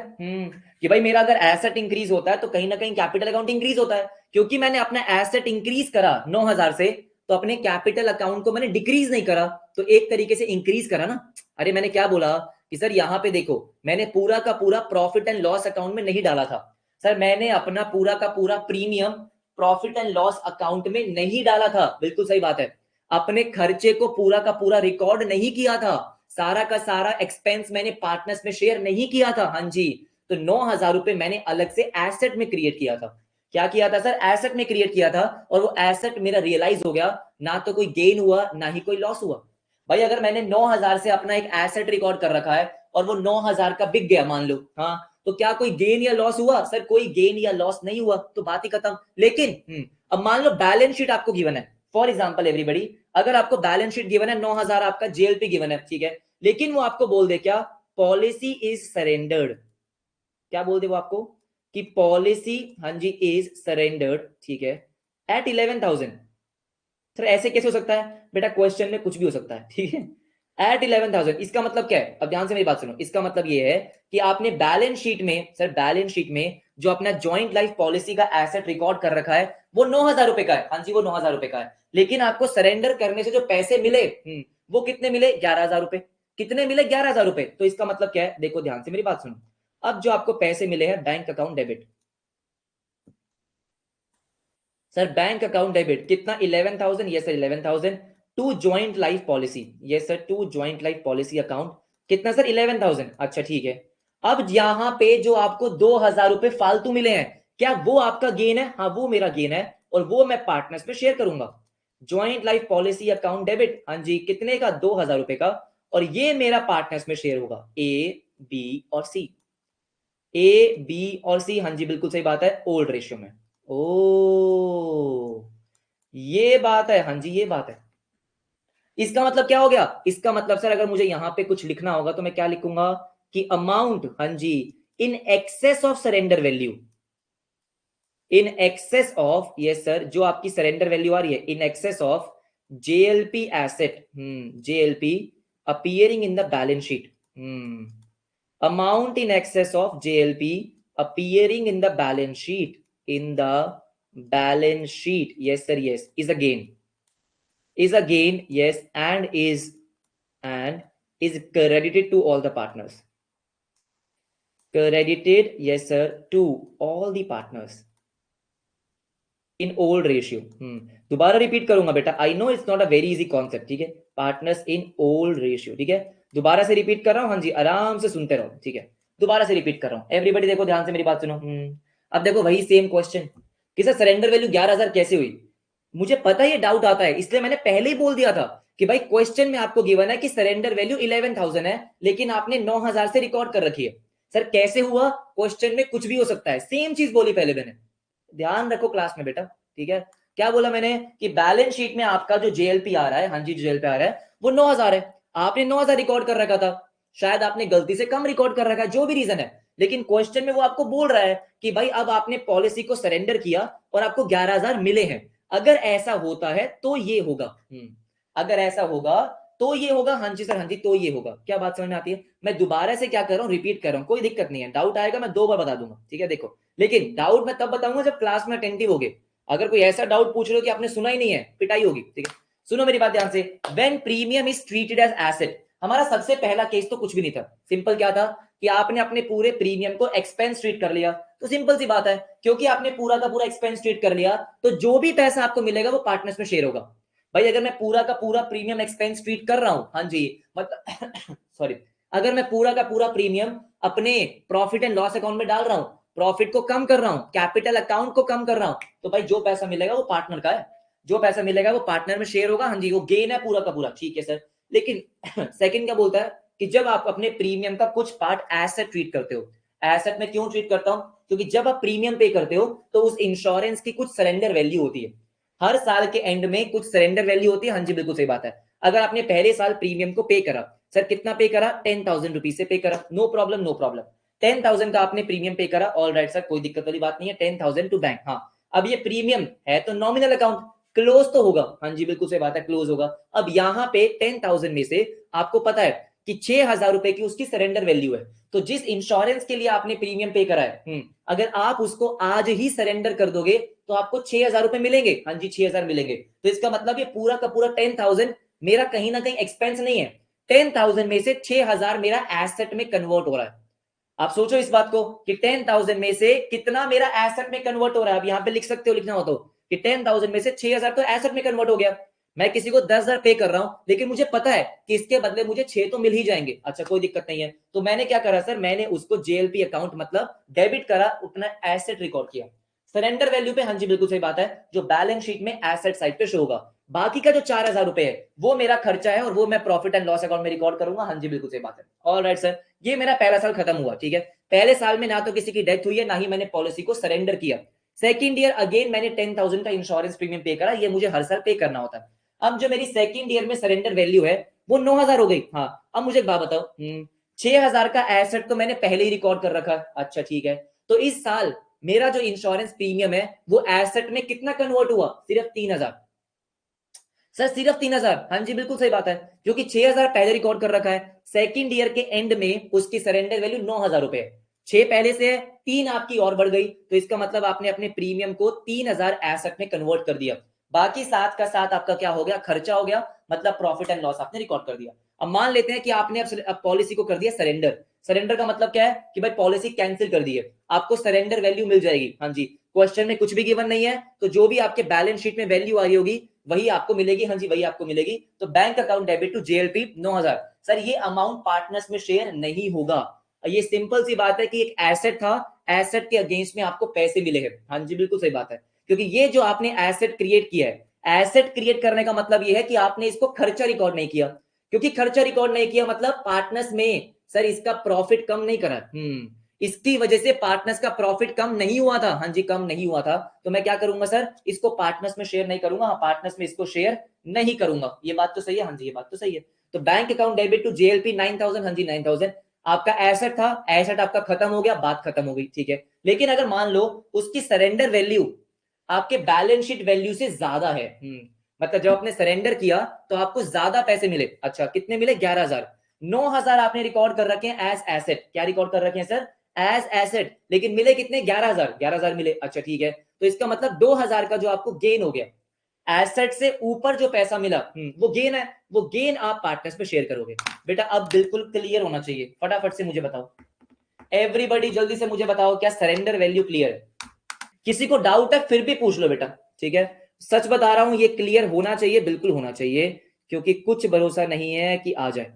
कि भाई मेरा अगर एसेट इंक्रीज होता है तो कहीं ना कहीं कैपिटल अकाउंट इंक्रीज होता है, क्योंकि मैंने अपना एसेट इंक्रीज करा 9,000 से, तो अपने कैपिटल अकाउंट को मैंने डिक्रीज नहीं करा, तो एक तरीके से इंक्रीज करा ना। अरे मैंने क्या बोला कि सर यहां पे देखो, मैंने पूरा का पूरा प्रॉफिट एंड लॉस अकाउंट में नहीं डाला था। सर मैंने अपना पूरा का पूरा premium profit and loss account में नहीं डाला था। बिल्कुल सही बात है। अपने खर्चे को पूरा का पूरा रिकॉर्ड नहीं किया था, सारा का सारा एक्सपेंस मैंने पार्टनर्स में शेयर नहीं किया था। हाँ जी, तो 9,000 रुपए मैंने अलग से एसेट में क्रिएट किया था। क्या किया था सर? एसेट में क्रिएट किया था, और वो एसेट मेरा रियलाइज हो गया, ना तो कोई गेन हुआ ना ही कोई लॉस हुआ। भाई अगर मैंने 9,000 से अपना एक एसेट रिकॉर्ड कर रखा है और वो 9,000 का बिक गया मान लो, हाँ, तो क्या कोई गेन या लॉस हुआ? सर कोई गेन या लॉस नहीं हुआ, तो बात ही खत्म। लेकिन अब मान लो बैलेंस शीट आपको गिवन है, फॉर एग्जांपल एवरीबॉडी, अगर आपको बैलेंस शीट गिवन है 9,000 आपका जेएलपी गिवन है, ठीक है, लेकिन वो आपको बोल दे क्या, पॉलिसी इज सरेंडर्ड। क्या बोल दे वो आपको कि पॉलिसी, हाँ जी, इज सरेंडर्ड, ठीक है, एट 11,000। सर ऐसे कैसे हो सकता है बेटा? क्वेश्चन में कुछ भी हो सकता है, ठीक है। एट 11,000 इसका मतलब क्या है? अब ध्यान से मेरी बात सुनो, इसका मतलब ये है कि आपने बैलेंस शीट में, सर बैलेंस शीट में जो अपना ज्वाइंट लाइफ पॉलिसी का एसेट रिकॉर्ड कर रखा है वो 9,000 रुपए का है। हाँ जी वो 9,000 रुपए का है, लेकिन आपको सरेंडर करने से जो पैसे मिले वो कितने मिले? 11,000 रुपए। कितने मिले? 11,000 रुपए। तो इसका मतलब क्या है? देखो ध्यान से मेरी बात सुनो, अब जो आपको पैसे मिले हैं bank account debit, sir bank account debit कितना? 11,000। Yes sir 11,000 to joint life policy. Yes sir to joint life policy account कितना सर? 11,000। अच्छा ठीक है। अब यहां पे जो आपको 2,000 रुपए फालतू मिले हैं, क्या वो आपका गेन है? हाँ वो मेरा गेन है, और वो मैं पार्टनर्स में शेयर करूंगा। Joint life policy account debit, हाँ जी कितने का? 2,000 रुपए का, और ये मेरा पार्टनर्स में शेयर होगा, ए बी और सी। ए बी और सी, हाँ जी बिल्कुल सही बात है, ओल्ड रेशियो में। ओ ये बात है, हाँ जी ये बात है। इसका मतलब क्या हो गया? इसका मतलब सर अगर मुझे यहां पे कुछ लिखना होगा तो मैं क्या लिखूंगा कि अमाउंट, हाँ जी, in excess of surrender value, in excess of, yes sir, जो आपकी सरेंडर वैल्यू आ रही है in excess of JLP asset, JLP appearing in the balance sheet, amount in excess of JLP appearing in the balance sheet, in the balance sheet, yes sir, yes, is a gain, is a gain, yes, and is credited to all the partners, credited, yes sir, to all the partners in old ratio. दोबारा रिपीट करूंगा बेटा, I know it's not a very easy concept, ठीक है, पार्टनर्स इन ओल्ड रेशियो, ठीक है, दोबारा से रिपीट कर रहा हूं, हाँ जी आराम से सुनते रहो, ठीक है। दोबारा से रिपीट कर रहा हूँ, एवरीबॉडी देखो ध्यान से मेरी बात सुनो। अब देखो वही सेम क्वेश्चन कि सर सरेंडर वैल्यू 11,000 कैसे हुई। मुझे पता है ये डाउट आता है, इसलिए मैंने पहले ही बोल दिया था कि भाई क्वेश्चन में आपको गिवन है कि सरेंडर वैल्यू 11,000 है, लेकिन आपने 9,000 से रिकॉर्ड कर रखी है। सर कैसे हुआ, क्वेश्चन में कुछ भी हो सकता है, सेम चीज बोली पहले मैंने, ध्यान रखो क्लास में बेटा, ठीक है। क्या बोला मैंने कि बैलेंस शीट में आपका जो जेएलपी आ रहा है, हाँ जी जो जेएलपी आ रहा है वो 9,000 है, आपने 9,000 रिकॉर्ड कर रखा था, शायद आपने गलती से कम रिकॉर्ड कर रखा है, जो भी रीजन है, लेकिन क्वेश्चन में वो आपको बोल रहा है कि भाई अब आपने पॉलिसी को सरेंडर किया और आपको 11,000 मिले हैं। अगर ऐसा होता है तो ये होगा, अगर ऐसा होगा तो ये होगा, हाँ जी सर हाँ जी तो ये होगा। क्या बात समझ में आती है? मैं दोबारा से क्या कर रहा हूँ, रिपीट कर रहा हूँ, कोई दिक्कत नहीं है, डाउट आएगा मैं 2 बार बता दूंगा, ठीक है। देखो लेकिन डाउट मैं तब बताऊंगा जब क्लास में अटेंटिव होगे। अगर कोई ऐसा डाउट पूछ रहे हो कि आपने सुना ही नहीं है, पिटाई होगी, ठीक है। सुनो मेरी बात ध्यान से, when premium is treated as asset, हमारा सबसे पहला केस तो कुछ भी नहीं था, सिंपल क्या था कि आपने अपने पूरे प्रीमियम को एक्सपेंस ट्रीट कर लिया। तो सिंपल सी बात है, क्योंकि आपने पूरा का पूरा एक्सपेंस ट्रीट कर लिया तो जो भी पैसा आपको मिलेगा वो पार्टनर्स में शेयर होगा। भाई अगर मैं पूरा का पूरा प्रीमियम एक्सपेंस ट्रीट कर रहा हूं, हाँ जी मतलब सॉरी, अगर मैं पूरा का पूरा प्रीमियम अपने प्रॉफिट एंड लॉस अकाउंट में डाल रहा हूं, प्रॉफिट को कम कर रहा हूं, कैपिटल अकाउंट को कम कर रहा हूं, तो भाई जो पैसा मिलेगा वो पार्टनर का है, जो पैसा मिलेगा वो पार्टनर में शेयर होगा, हाँ जी वो गेन है पूरा का पूरा, ठीक है सर। लेकिन सेकंड क्या बोलता है कि जब आप अपने प्रीमियम का कुछ पार्ट एसेट ट्रीट करते हो, एसेट में क्यों ट्रीट करता हूं, क्योंकि जब आप प्रीमियम पे करते हो तो उस इंश्योरेंस की कुछ सरेंडर वैल्यू होती है, हर साल के एंड में कुछ सरेंडर वैल्यू होती है, हाँ जी बिल्कुल सही बात है। अगर आपने पहले साल प्रीमियम को पे करा, सर कितना पे करा, 10,000 रुपीज से पे करा, नो प्रॉब्लम नो प्रॉब्लम, 10,000 का आपने प्रीमियम पे करा, ऑल राइट सर कोई दिक्कत वाली बात नहीं है, 10,000 टू बैंक। हाँ अब ये प्रीमियम है तो नॉमिनल अकाउंट, क्लोज तो होगा, हाँ जी बिल्कुल सही बात है क्लोज होगा। अब यहाँ पे 10,000 में से आपको पता है कि 6,000 रुपए की उसकी सरेंडर वैल्यू है, तो जिस इंश्योरेंस के लिए आपने प्रीमियम पे करा है, अगर आप उसको आज ही सरेंडर कर दोगे तो आपको 6,000 रुपए मिलेंगे, हाँ जी 6,000 मिलेंगे। तो इसका मतलब ये पूरा का पूरा 10,000 मेरा कहीं ना कहीं एक्सपेंस नहीं है, 10,000 में से 6,000 मेरा एसेट में कन्वर्ट हो रहा है। आप सोचो इस बात को कि 10,000 में से कितना मेरा एसेट में कन्वर्ट हो रहा है। अब यहां पे लिख सकते हो, लिखना हो तो, कि 10,000 में से 6,000 तो एसेट में कन्वर्ट हो गया। मैं किसी को 10,000 पे कर रहा हूं, लेकिन मुझे पता है कि इसके बदले मुझे 6 तो मिल ही जाएंगे, अच्छा कोई दिक्कत नहीं है। तो मैंने क्या करा सर, मैंने उसको जेएलपी अकाउंट मतलब डेबिट करा, उतना एसेट रिकॉर्ड किया सरेंडर वैल्यू पे, हाँ जी बिल्कुल सही बात है, जो बैलेंस शीट में एसेट साइड पे शो होगा। बाकी का जो 4,000 रुपए है वो मेरा खर्चा है और वो मैं प्रॉफिट एंड लॉस अकाउंट में रिकॉर्ड करूंगा, हाँ जी बिल्कुल सही बात है। ऑल राइट सर, ये मेरा पहला साल खत्म हुआ, ठीक है। पहले साल में ना तो किसी की डेथ हुई है, ना ही मैंने पॉलिसी को सरेंडर किया। सेकंड ईयर अगेन मैंने 10,000 का इंश्योरेंस प्रीमियम पे करा, ये मुझे हर साल पे करना होता है। अब जो मेरी सेकंड ईयर में सरेंडर वैल्यू है वो 9,000 हो गई। हाँ अब मुझे एक बात बताओ, 6,000 का एसेट तो मैंने पहले ही रिकॉर्ड कर रखा है, अच्छा ठीक है। तो इस साल मेरा जो इंश्योरेंस प्रीमियम है वो एसेट में कितना कन्वर्ट हुआ, सिर्फ 3,000। सर सिर्फ 3,000, हाँ जी बिल्कुल सही बात है, क्योंकि 6,000 पहले रिकॉर्ड कर रखा है, सेकंड ईयर के एंड में उसकी सरेंडर वैल्यू 9,000 रुपए है, 6 पहले से है, 3 आपकी और बढ़ गई, तो इसका मतलब आपने अपने प्रीमियम को 3,000 एसेट में कन्वर्ट कर दिया। बाकी 7 का 7 आपका क्या हो गया, खर्चा हो गया, मतलब प्रॉफिट एंड लॉस आपने रिकॉर्ड कर दिया। अब मान लेते हैं कि आपने अब पॉलिसी को कर दिया सरेंडर। सरेंडर का मतलब क्या है कि भाई पॉलिसी कैंसिल कर दी है, आपको सरेंडर वैल्यू मिल जाएगी, हाँ जी। क्वेश्चन में कुछ भी गिवन नहीं है, तो जो भी आपके बैलेंस शीट में वैल्यू आ रही होगी वही आपको मिलेगी, हाँ जी वही आपको मिलेगी। तो bank account debit to JLP 9,000। Sir ये अमाउंट पार्टनर्स में शेयर नहीं होगा, ये सिंपल सी बात है कि एक एसेट था, एसेट के अगेंस्ट में आपको पैसे मिले हैं, हाँ जी बिल्कुल सही बात है। क्योंकि ये जो आपने एसेट क्रिएट किया है, एसेट क्रिएट करने का मतलब ये है कि आपने इसको खर्चा रिकॉर्ड नहीं किया, क्योंकि खर्चा रिकॉर्ड नहीं किया मतलब पार्टनर्स में सर इसका प्रॉफिट कम नहीं करा, इसकी वजह से पार्टनर्स का प्रॉफिट कम नहीं हुआ था, हाँ जी कम नहीं हुआ था। तो मैं क्या करूंगा सर, इसको पार्टनर्स में शेयर नहीं करूंगा, हाँ पार्टनर्स में इसको शेयर नहीं करूंगा, ये बात तो सही है, हाँ जी ये बात तो सही है। तो bank account debit to JLP 9,000, हाँ जी 9,000 आपका एसेट था, एसेट आपका खत्म हो गया, बात खत्म हो गई, ठीक है। लेकिन अगर मान लो उसकी सरेंडर वैल्यू आपके बैलेंस शीट वैल्यू से ज्यादा है, मतलब जब आपने सरेंडर किया तो आपको ज्यादा पैसे मिले, अच्छा कितने मिले, 11,000, 9,000 आपने रिकॉर्ड कर रखे हैं एज एसेट, क्या रिकॉर्ड कर रखे हैं सर, एज एसेट, लेकिन मिले कितने, 11,000, 11,000 मिले, अच्छा ठीक है। तो इसका मतलब 2,000 का जो आपको गेन हो गया, एसेट से ऊपर जो पैसा मिला वो गेन है, वो गेन आप पार्टनर्स में शेयर करोगे। बेटा अब बिल्कुल क्लियर होना चाहिए, फटाफट से मुझे बताओ, एवरीबॉडी जल्दी से मुझे बताओ क्या सरेंडर वैल्यू क्लियर है? किसी को डाउट है फिर भी पूछ लो बेटा, ठीक है। सच बता रहा हूं ये क्लियर होना चाहिए, बिल्कुल होना चाहिए, क्योंकि कुछ भरोसा नहीं है कि आ जाए,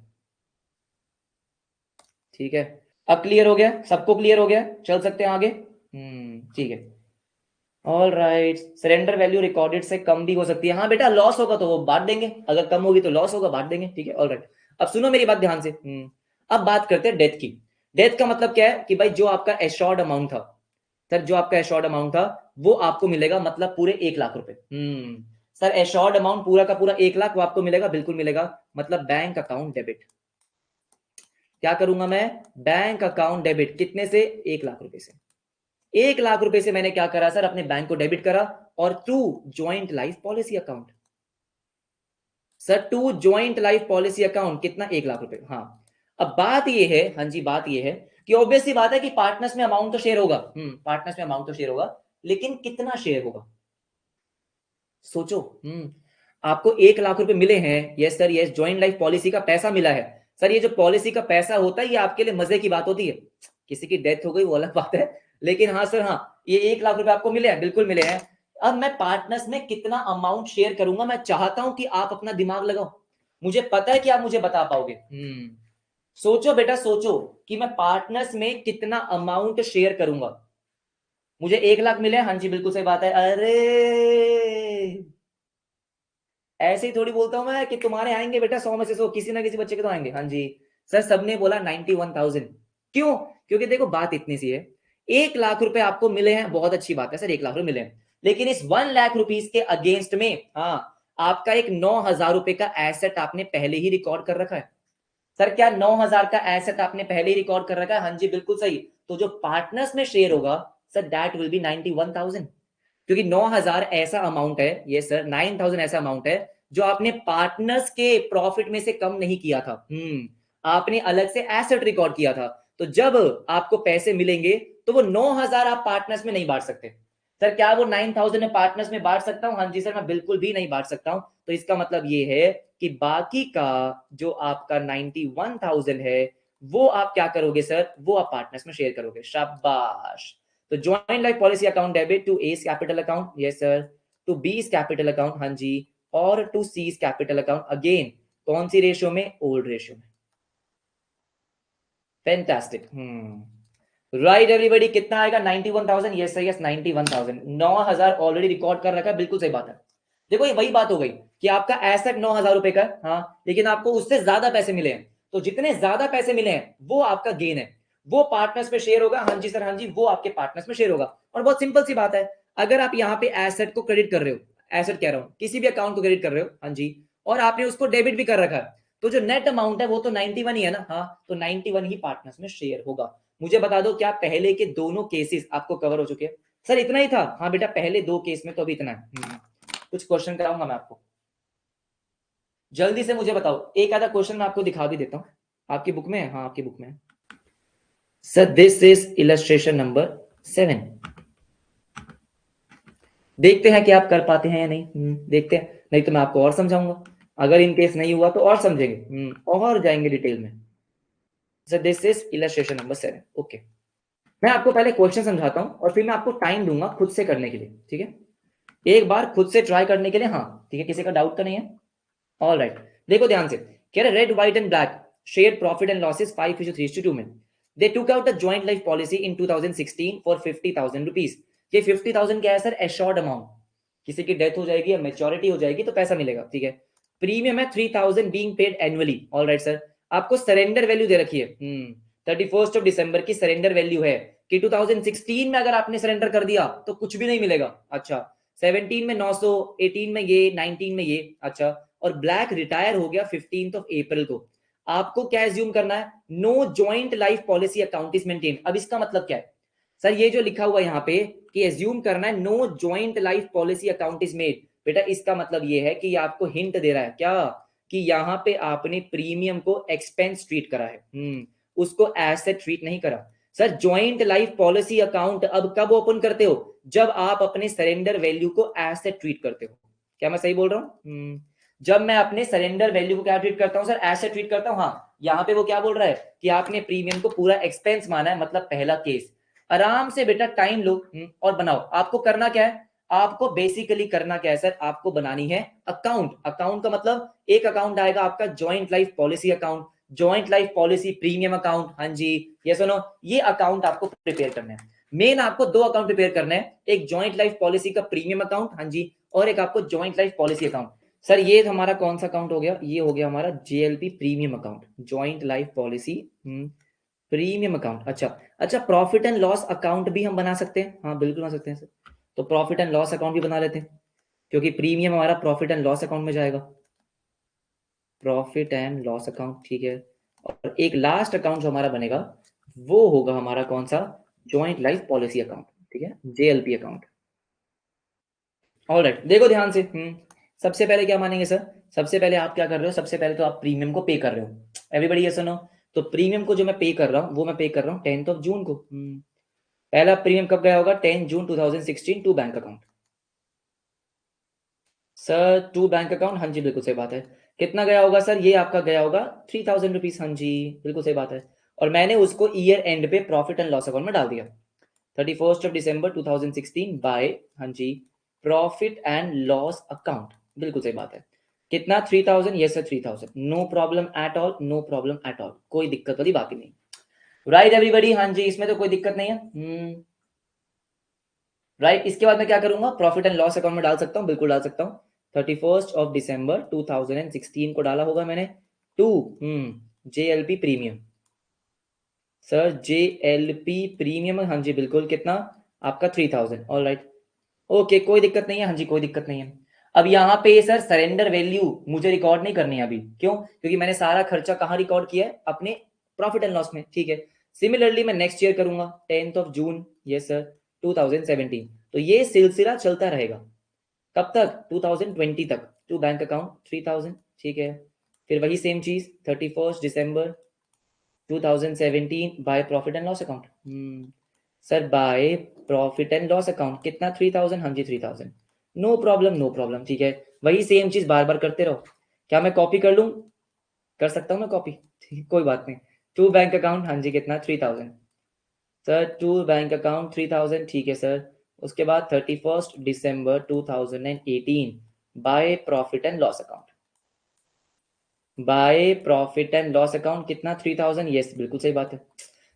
ठीक है। अब क्लियर हो गया, सबको क्लियर हो गया, चल सकते हैं आगे। ठीक है। All right, surrender value recorded से कम भी हो सकती है। हाँ बेटा, लॉस होगा तो वो बांट देंगे, अगर कम होगी तो लॉस होगा, बांट देंगे। ठीक है, ऑल राइट। अब सुनो मेरी बात ध्यान से। अब बात करते हैं डेथ की। डेथ का मतलब क्या है कि भाई जो आपका एश्योर्ड अमाउंट था, सर जो आपका एश्योर्ड अमाउंट था वो आपको मिलेगा, मतलब पूरे 1 लाख रुपए। सर एश्योर्ड अमाउंट पूरा का पूरा 1 लाख, वो आपको मिलेगा, बिल्कुल मिलेगा। मतलब बैंक अकाउंट डेबिट। क्या करूंगा मैं? Bank account debit. कितने से? 1 लाख रुपए से। 1 लाख रुपए से मैंने क्या करा सर? अपने बैंक को डेबिट करा। और to joint life policy account. Sir to joint life policy account कितना? 1 लाख रुपए। हाँ। अब बात ये है, हाँ जी, बात ये है कि ऑब्वियसली बात है कि पार्टनर्स में अमाउंट तो शेयर होगा। पार्टनर्स में अमाउंट तो शेयर होगा, लेकिन कितना शेयर होगा? सोचो। आपको 1 लाख रुपए मिले हैं। Yes sir, yes, joint life policy का पैसा मिला है। सर ये जो पॉलिसी का पैसा होता है, ये आपके लिए मजे की बात होती है। किसी की डेथ हो गई वो अलग बात है, लेकिन हाँ सर, हाँ, ये 1 लाख रुपए आपको मिले हैं, बिल्कुल मिले हैं। अब मैं पार्टनर्स में कितना अमाउंट शेयर करूंगा, मैं चाहता हूं कि आप अपना दिमाग लगाओ। मुझे पता है कि आप मुझे बता पाओगे। सोचो बेटा, सोचो कि मैं पार्टनर्स में कितना अमाउंट शेयर करूंगा। मुझे 1 लाख मिले, हाँ जी, बिल्कुल सही बात है। अरे ऐसे ही थोड़ी बोलता हूं मैं कि तुम्हारे आएंगे बेटा 100 में से 100, किसी ना किसी बच्चे के तो आएंगे। हाँ जी सर, सबने बोला 91,000। क्यों? क्योंकि देखो बात इतनी सी है, 1 लाख रुपए आपको मिले हैं, बहुत अच्छी बात है सर, 1 लाख रुपए मिले हैं, लेकिन इस 1 लाख रुपीज के अगेंस्ट में, हाँ, आपका एक 9,000 रुपए का एसेट आपने पहले ही रिकॉर्ड कर रखा है। सर क्या 9,000 का एसेट आपने पहले ही रिकॉर्ड कर रखा है? हाँ जी, बिल्कुल सही। तो जो पार्टनर्स में शेयर होगा सर, दैट विल बी 91,000। क्योंकि 9,000 ऐसा अमाउंट है, ये सर 9,000 ऐसा अमाउंट है जो आपने पार्टनर्स के प्रॉफिट में से कम नहीं किया था। आपने अलग से एसेट रिकॉर्ड किया था। तो जब आपको पैसे मिलेंगे तो वो 9,000 आप पार्टनर्स में नहीं बांट सकते। सर क्या वो 9,000 में पार्टनर्स में बांट सकता हूं? हाँ जी सर, मैं बिल्कुल भी नहीं बांट सकता हूं। तो इसका मतलब ये है कि बाकी का जो आपका 91,000 है, वो आप क्या करोगे सर? वो आप पार्टनर्स में शेयर करोगे। शाबाश। तो joint life policy account debit to A's capital account, yes sir, to B's capital account, हाँ जी, और to C's capital account, again कौन सी रेशियो में? ओल्ड रेशियो में। फैंटास्टिक। राइट एवरीबॉडी, कितना आएगा? 91,000। Yes sir, yes, 91,000। 9,000 already record कर रखा है, बिल्कुल सही बात है। देखो ये वही बात हो गई कि आपका एसेट 9,000 रुपए का है, हाँ, लेकिन आपको उससे ज्यादा पैसे मिले हैं। तो जितने ज्यादा पैसे मिले हैं वो आपका गेन है, वो पार्टनर्स में शेयर होगा। हाँ जी सर, हाँ जी, वो आपके पार्टनर्स में शेयर होगा। और बहुत सिंपल सी बात है, अगर आप यहाँ पे एसेट को क्रेडिट कर रहे हो, एसेट कह रहा हूं, किसी भी अकाउंट को क्रेडिट कर रहे हो, हाँ जी, और आपने उसको डेबिट भी कर रखा है, तो जो नेट अमाउंट है वो तो 91 ही है ना। हाँ, तो 91 ही पार्टनर्स में शेयर होगा। मुझे बता दो, क्या पहले के दोनों केसेस आपको कवर हो चुके हैं? सर इतना ही था? हाँ बेटा, पहले 2 केस में तो अभी इतना है। कुछ क्वेश्चन कराऊंगा मैं आपको, जल्दी से मुझे बताओ। एक आधा क्वेश्चन मैं आपको दिखा भी देता हूँ। आपकी बुक में है? हाँ, आपकी बुक में है sir. This is illustration number 7। देखते हैं कि आप कर पाते हैं या नहीं। देखते हैं, नहीं तो मैं आपको और समझाऊंगा। अगर इन केस नहीं हुआ तो और समझेंगे, और जाएंगे डिटेल में। Sir this is illustration number 7। Okay, मैं आपको पहले क्वेश्चन समझाता हूं और फिर मैं आपको टाइम दूंगा खुद से करने के लिए। ठीक है, एक बार खुद से ट्राई करने के लिए। हाँ ठीक है, किसी का डाउट तो नहीं है? ऑल राइट, देखो ध्यान से। कह रहे red white and black share profit and losses 5:3:2 में। They took out a joint life policy in 2016 for 50,000 rupees. ये 50,000 क्या है सर? Assured amount. किसी की डेथ हो जाएगी या मेच्योरिटी हो जाएगी तो पैसा मिलेगा। ठीक है, प्रीमियम है 3,000 being paid annually. All right sir, आपको सरेंडर वैल्यू दे रखी है। 31 दिसंबर की सरेंडर वैल्यू है कि 2016 में अगर आपने सरेंडर कर दिया तो कुछ भी नहीं मिलेगा। अच्छा, 17 में 900, 18 में ये, 19 में ये। अच्छा, और ब्लैक रिटायर हो गया 15 अप्रैल को। आपको क्या एज्यूम करना है? No joint life policy account is maintain. अब इसका मतलब क्या है सर? ये जो लिखा हुआ यहाँ पे कि एज्यूम करना है no joint life policy account is made, बेटा इसका मतलब ये है कि ये आपको हिंट दे रहा है क्या, कि यहाँ पे आपने प्रीमियम को एक्सपेंस ट्रीट करा है, उसको एसेट ट्रीट नहीं करा। Sir joint life policy account अब कब ओपन करते हो? जब आप अपने सरेंडर वैल्यू को एसेट ट्रीट करते हो। क्या मैं सही बोल रहा हूँ? जब मैं अपने सरेंडर वैल्यू को क्या ट्रीट करता हूँ सर? एसेट ट्रीट करता हूँ। हाँ, यहाँ पे वो क्या बोल रहा है कि आपने प्रीमियम को पूरा एक्सपेंस माना है, मतलब पहला केस। आराम से बेटा टाइम लो और बनाओ। आपको करना क्या है? आपको बेसिकली करना क्या है सर? आपको बनानी है अकाउंट। अकाउंट का मतलब एक अकाउंट आएगा आपका joint life policy account, joint life policy premium account, हाँ जी, ये सुनो, ये अकाउंट आपको प्रिपेयर करना है। मेन आपको 2 अकाउंट प्रिपेयर करना है, एक जॉइंट लाइफ पॉलिसी का प्रीमियम अकाउंट, हाँ जी, और एक आपको joint life policy account. Sir ये हमारा कौन सा अकाउंट हो गया, ये हो गया हमारा JLP premium account, joint life policy premium account. अच्छा, प्रॉफिट एंड लॉस अकाउंट भी हम बना सकते हैं, हाँ बिल्कुल बना सकते हैं सर। तो प्रॉफिट एंड लॉस अकाउंट भी बना लेते हैं, क्योंकि प्रीमियम हमारा प्रॉफिट एंड लॉस अकाउंट में जाएगा, प्रॉफिट एंड लॉस अकाउंट, ठीक है। और एक लास्ट अकाउंट जो हमारा बनेगा वो होगा हमारा कौन सा, जॉइंट लाइफ पॉलिसी अकाउंट, ठीक है, JLP अकाउंट। ऑलराइट, देखो ध्यान से, सबसे पहले क्या मानेंगे सर, सबसे पहले आप क्या कर रहे हो, सबसे पहले तो आप प्रीमियम को पे कर रहे हो, एवरीबॉडी यस और नो। तो प्रीमियम को जो मैं पे कर रहा हूँ वो मैं पे कर रहा हूँ 10th ऑफ जून को। पहला प्रीमियम कब गया होगा, 10 June 2016 to bank account. Sir to bank account, हाँ जी बिल्कुल सही बात है। कितना गया होगा सर, ये आपका गया होगा 3000 रुपीज, हाँ जी बिल्कुल सही बात है। और मैंने उसको ईयर एंड पे प्रॉफिट एंड लॉस अकाउंट में डाल दिया, 31st ऑफ दिसंबर 2016 बाय, हाँ जी, प्रॉफिट एंड लॉस अकाउंट, बिल्कुल सही बात है। कितना, 3000, yes sir 3000, no problem at all, no problem at all, कोई दिक्कत वाली बात ही नहीं। राइट एवरीबॉडी, हाँ जी, इसमें तो कोई दिक्कत नहीं है। राइट, इसके बाद मैं क्या करूंगा, प्रॉफिट एंड लॉस अकाउंट में डाल सकता हूँ, बिल्कुल डाल सकता हूँ। 31st ऑफ दिसंबर 2016 को डाला होगा मैंने, to JLP premium. Sir JLP premium, हाँ जी बिल्कुल, कितना आपका 3000, ऑल राइट, ओके कोई दिक्कत नहीं है, हाँ जी कोई दिक्कत नहीं है। अब यहाँ पे सर सरेंडर वैल्यू मुझे रिकॉर्ड नहीं करनी है अभी, क्यों, क्योंकि मैंने सारा खर्चा कहाँ रिकॉर्ड किया है, अपने प्रॉफिट एंड लॉस में, ठीक है। सिमिलरली मैं नेक्स्ट ईयर करूंगा 10th of June, yes sir 2017। तो ये सिलसिला चलता रहेगा कब तक, 2020 तक, टू बैंक अकाउंट 3000, ठीक है। फिर वही सेम चीज 31st December 2017 by profit and loss account. Sir by profit and loss account कितना, 3000, हाँ जी 3000, नो प्रॉब्लम नो प्रॉब्लम, ठीक है। वही सेम चीज बार बार करते रहो। क्या मैं कॉपी कर लूं, कर सकता हूँ मैं कॉपी, ठीक है कोई बात नहीं। टू बैंक अकाउंट, हाँ जी कितना, 3000, सर टू बैंक अकाउंट 3000, ठीक है सर। उसके बाद 31st December 2018 by profit and loss account, by profit and loss account कितना, 3000, यस बिल्कुल सही बात है।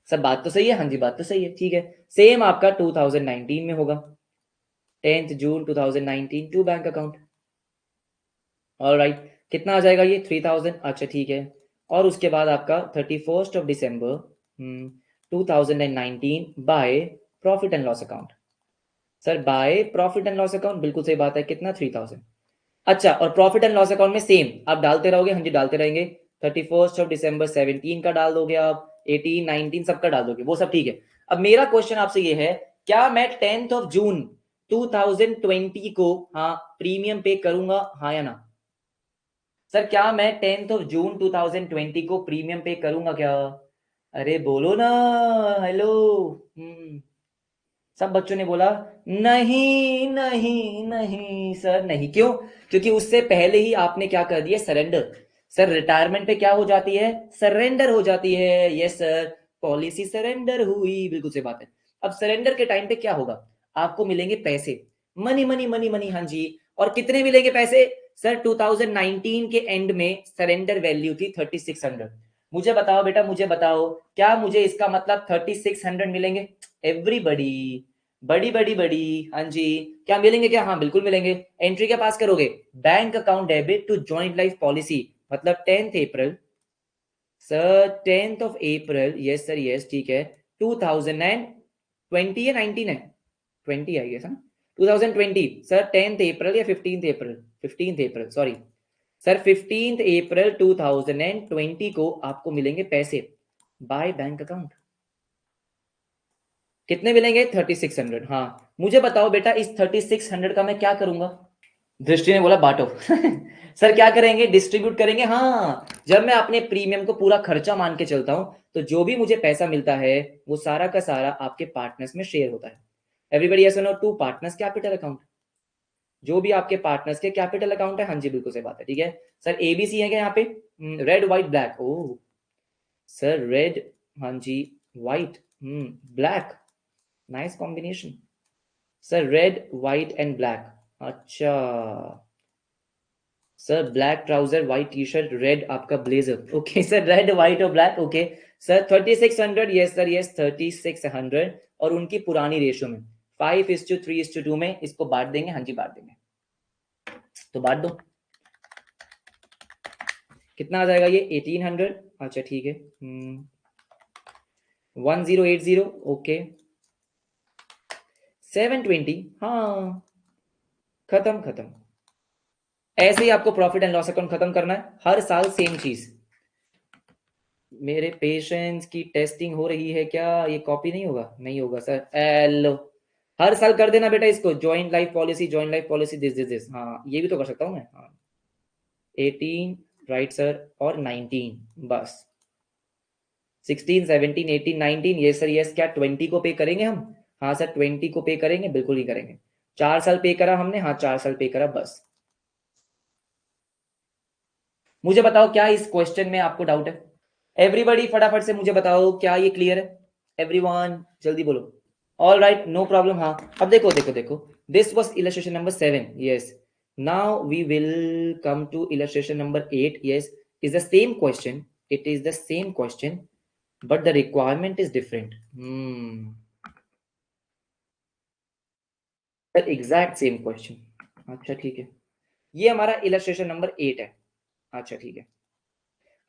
सब बात तो सही है, हाँ जी बात तो सही है, ठीक है। सेम आपका 2019 में होगा, 10th June 2019 to bank account, alright. कितना आ जाएगा ये, 3000, अच्छा ठीक है। और उसके बाद आपका 31st of December 2019 by profit and loss account. Sir by profit and loss account, बिल्कुल सही बात है, कितना, 3000। अच्छा, और प्रॉफिट एंड लॉस अकाउंट में सेम आप डालते रहोगे, हाँ जी डालते रहेंगे। 31st ऑफ दिसंबर 17 का डाल दोगे आप, 18 19 सबका डाल दोगे, वो सब ठीक है। अब मेरा क्वेश्चन आपसे ये है, क्या मैं 10th ऑफ जून 2020 को हाँ प्रीमियम पे करूंगा, हाँ या ना। सर क्या मैं 10th ऑफ जून 2020 को प्रीमियम पे करूंगा क्या, अरे बोलो ना, हेलो। सब बच्चों ने बोला नहीं नहीं नहीं सर नहीं, क्यों, क्योंकि उससे पहले ही आपने क्या कर दिया, सरेंडर। सर रिटायरमेंट पे क्या हो जाती है, सरेंडर हो जाती है, यस सर, पॉलिसी सरेंडर हुई, बिल्कुल सही बात है। अब सरेंडर के टाइम पे क्या होगा, आपको मिलेंगे पैसे, मनी मनी मनी मनी, हाँ जी। और कितने मिलेंगे पैसे, सर 2019 के एंड में सरेंडर वैल्यू थी 3600। मुझे बताओ बेटा, मुझे बताओ, क्या मुझे इसका मतलब 3600 मिलेंगे, एवरीबडी, बड़ी बड़ी बड़ी, हाँ जी, क्या मिलेंगे क्या, हाँ बिल्कुल मिलेंगे। एंट्री क्या पास करोगे, bank account debit to joint life policy, मतलब 10th April, sir 10th of April, yes sir yes, ठीक है। 2020 है, 19 है, 20 आई गेस ना, 2020 सर 10th अप्रैल या 15th अप्रैल, 15th अप्रैल सॉरी, सर 15th अप्रैल 2020 को आपको मिलेंगे पैसे बाय बैंक अकाउंट। कितने मिलेंगे, 3600, हाँ। मुझे बताओ बेटा, इस 3600 का मैं क्या करूंगा, दृष्टि ने बोला बांटो सर क्या करेंगे, डिस्ट्रीब्यूट करेंगे, हाँ। जब मैं अपने प्रीमियम को पूरा खर्चा मान के चलता हूं, तो जो भी मुझे पैसा मिलता है वो सारा का सारा आपके पार्टनर्स में शेयर होता है। एवरीबडी यस और no, to partners capital account, जो भी आपके पार्टनर्स के कैपिटल अकाउंट है, हाँ जी बिल्कुल सही बात है, ठीक है। सर ABC है क्या यहाँ पे, red white black, oh sir red, हाँ जी, white, black, nice combination. Sir red white and black, अच्छा sir black trouser, white T shirt, red आपका blazer. Okay sir, red white और black. Okay sir 3600, yes sir yes 3600, और उनकी पुरानी रेशो में 5:3:2 में इसको बांट देंगे। हाँ जी बांट देंगे, तो बांट दो। कितना आ जाएगा ये 1800। अच्छा ठीक है 1080। ओके 720। हाँ खत्म खत्म। ऐसे ही आपको प्रॉफिट एंड लॉस अकाउंट खत्म करना है, हर साल सेम चीज। मेरे पेशेंस की टेस्टिंग हो रही है क्या? ये कॉपी नहीं होगा? नहीं होगा सर। एलो हर साल कर देना बेटा इसको, joint life policy, joint life policy, this. हाँ ये भी तो कर सकता हूँ मैं। हाँ 18 राइट सर, और 19 बस। 16 17 18 19, ये सर यस। क्या 20 को पे करेंगे हम? हाँ सर 20 को पे करेंगे, बिल्कुल ही करेंगे। 4 साल पे करा हमने, हाँ 4 साल पे करा बस। मुझे बताओ क्या इस क्वेश्चन में आपको डाउट है? एवरीबॉडी फटाफट से मुझे बताओ क्या ये क्लियर है? एवरीवन जल्दी बोलो। All right no problem. हाँ अब देखो देखो देखो, this was illustration number 7, yes. Now we will come to illustration number 8, yes. Is the same question, it is the same question, but the requirement is different. Exact same question. अच्छा ठीक है, ये हमारा इलस्ट्रेशन नंबर 8 है। अच्छा ठीक है,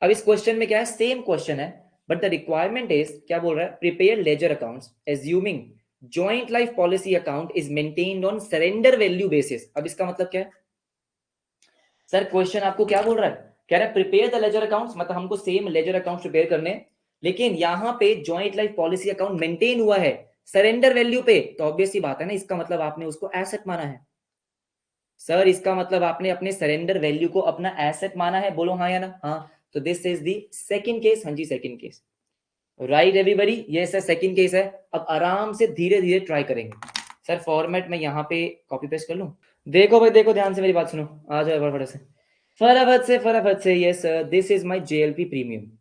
अब इस क्वेश्चन में क्या है, सेम क्वेश्चन है, बट द रिक्वायरमेंट इज, क्या बोल रहा है, prepare ledger accounts assuming joint life policy account is maintained on surrender value basis. अब इसका मतलब क्या है सर? क्वेश्चन आपको क्या बोल रहा है, कह रहा है प्रिपेयर द लेजर अकाउंट्स, मतलब हमको सेम लेजर अकाउंट प्रिपेयर करने, लेकिन यहां पे joint life policy account maintain हुआ है सरेंडर वैल्यू पे, तो ऑब्वियस सी बात है ना, इसका मतलब आपने उसको एसेट माना है। सर इसका मतलब आपने अपने सरेंडर वैल्यू को अपना एसेट माना है, बोलो हाँ या ना? हाँ, तो this is the second case. हाँ जी सेकंड केस, राइट एवरीबॉडी, ये सर सेकंड केस है। अब आराम से धीरे धीरे ट्राई करेंगे। सर फॉर्मेट में यहाँ पे कॉपी पेस्ट कर लूं? देखो भाई देखो, ध्यान से मेरी बात सुनो, आ जाओ फटाफट से, फटाफट से। Yes this is my JLP premium.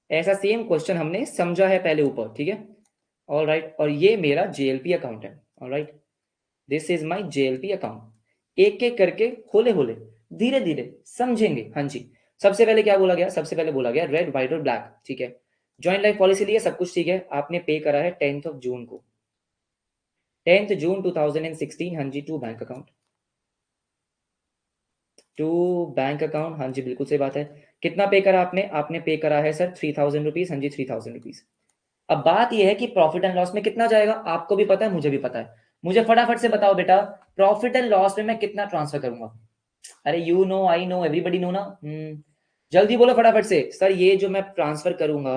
ऐसा सेम क्वेश्चन हमने समझा है पहले ऊपर, ठीक है? ऑल राइट, और ये मेरा जेएलपी अकाउंट है। All right, this is my JLP account. एक एक करके होले होले धीरे धीरे समझेंगे। हाँ जी, सबसे पहले क्या बोला गया? सबसे पहले बोला गया रेड व्हाइट और ब्लैक, ठीक है। जॉइंट लाइफ पॉलिसी लिए, सब कुछ ठीक है। आपने पे करा है 10th ऑफ जून को, 10th जून 2016। हाँ जी, to bank account, to bank account. हाँ जी बिल्कुल सही बात है। कितना पे करा आपने? आपने पे करा है सर 3000 रुपीज। हाँ जी 3000 रुपीज। अब बात यह है कि प्रॉफिट एंड लॉस में कितना जाएगा, आपको भी पता है मुझे भी पता है। मुझे फटाफट से बताओ बेटा, प्रॉफिट एंड लॉस में मैं कितना ट्रांसफर करूंगा? अरे you know, I know, everybody know ना। जल्दी बोलो फटाफट से। सर ये जो मैं ट्रांसफर करूंगा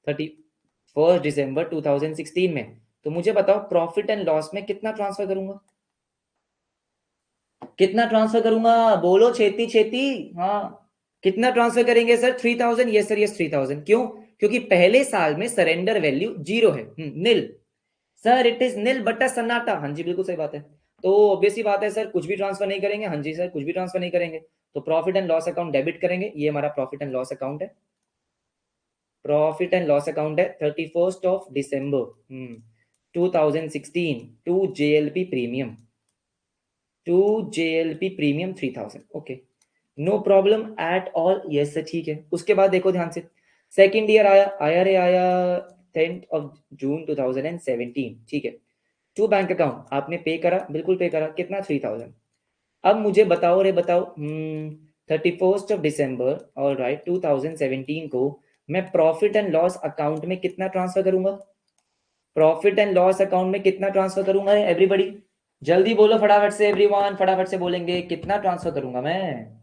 31 दिसंबर 2016 में, तो मुझे बताओ प्रॉफिट एंड लॉस में कितना ट्रांसफर करूंगा? कितना ट्रांसफर करूंगा? बोलो छेती छेती। हाँ कितना ट्रांसफर करेंगे सर? 3000। Yes sir yes 3000। क्यों? क्योंकि पहले साल में सरेंडर वैल्यू जीरो है, नील। सर इट इज नील बट्टा सन्नाटा। हाँ जी बिल्कुल सही बात है। तो ऑब्वियस ही बात है सर, कुछ भी ट्रांसफर नहीं करेंगे। हाँ जी सर, कुछ भी ट्रांसफर नहीं करेंगे, तो profit and loss account debit करेंगे। ये हमारा प्रॉफिट एंड लॉस अकाउंट है, प्रॉफिट एंड लॉस अकाउंट है 31 December 2016 to JLP premium, to JLP premium 3000। Okay no problem at all. Yes sir ठीक है। उसके बाद देखो ध्यान से, सेकेंड ईयर आया, आया रे आया 10th of June 2017, ठीक है। टू बैंक अकाउंट आपने पे करा, बिल्कुल पे करा, कितना? 3000। अब मुझे बताओ रे बताओ, 31 दिसंबर ऑल राइट 2017 को मैं प्रॉफिट एंड लॉस अकाउंट में कितना ट्रांसफर करूंगा? प्रॉफिट एंड लॉस अकाउंट में कितना ट्रांसफर करूंगा एवरीबडी? जल्दी बोलो फटाफट से, एवरीवन फटाफट से बोलेंगे, कितना ट्रांसफर करूंगा मैं?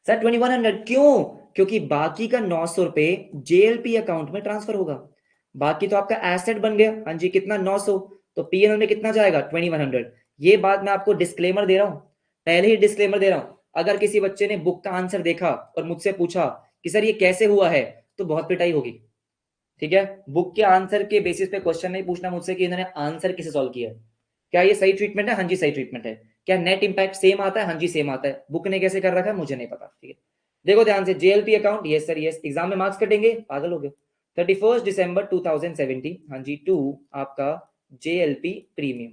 सर 2100। क्यों? क्योंकि बाकी का 900 रुपए जेएलपी अकाउंट में ट्रांसफर होगा, बाकी तो आपका एसेट बन गया। हाँ जी कितना? 900। तो पीएनएल में कितना जाएगा? 2100। ये बात मैं आपको डिस्क्लेमर दे रहा हूं, पहले ही डिस्क्लेमर दे रहा हूं। अगर किसी बच्चे ने बुक का आंसर देखा और मुझसे पूछा कि सर ये कैसे हुआ है, तो बहुत पिटाई होगी, ठीक है? बुक के आंसर के बेसिस पे क्वेश्चन नहीं पूछना मुझसे कि इन्होंने आंसर किसे सॉल्व किया है। क्या ये सही ट्रीटमेंट है? हाँ जी सही ट्रीटमेंट है। क्या नेट इंपैक्ट सेम आता है? हाँ जी सेम आता है। बुक ने कैसे कर रखा है मुझे नहीं पता, ठीक है? देखो ध्यान से, JLP account, yes sir yes, exam में मार्क्स कटेंगे, पागल हो गए। 31 दिसंबर 2017, हाँ जी, टू आपका जेएलपी प्रीमियम,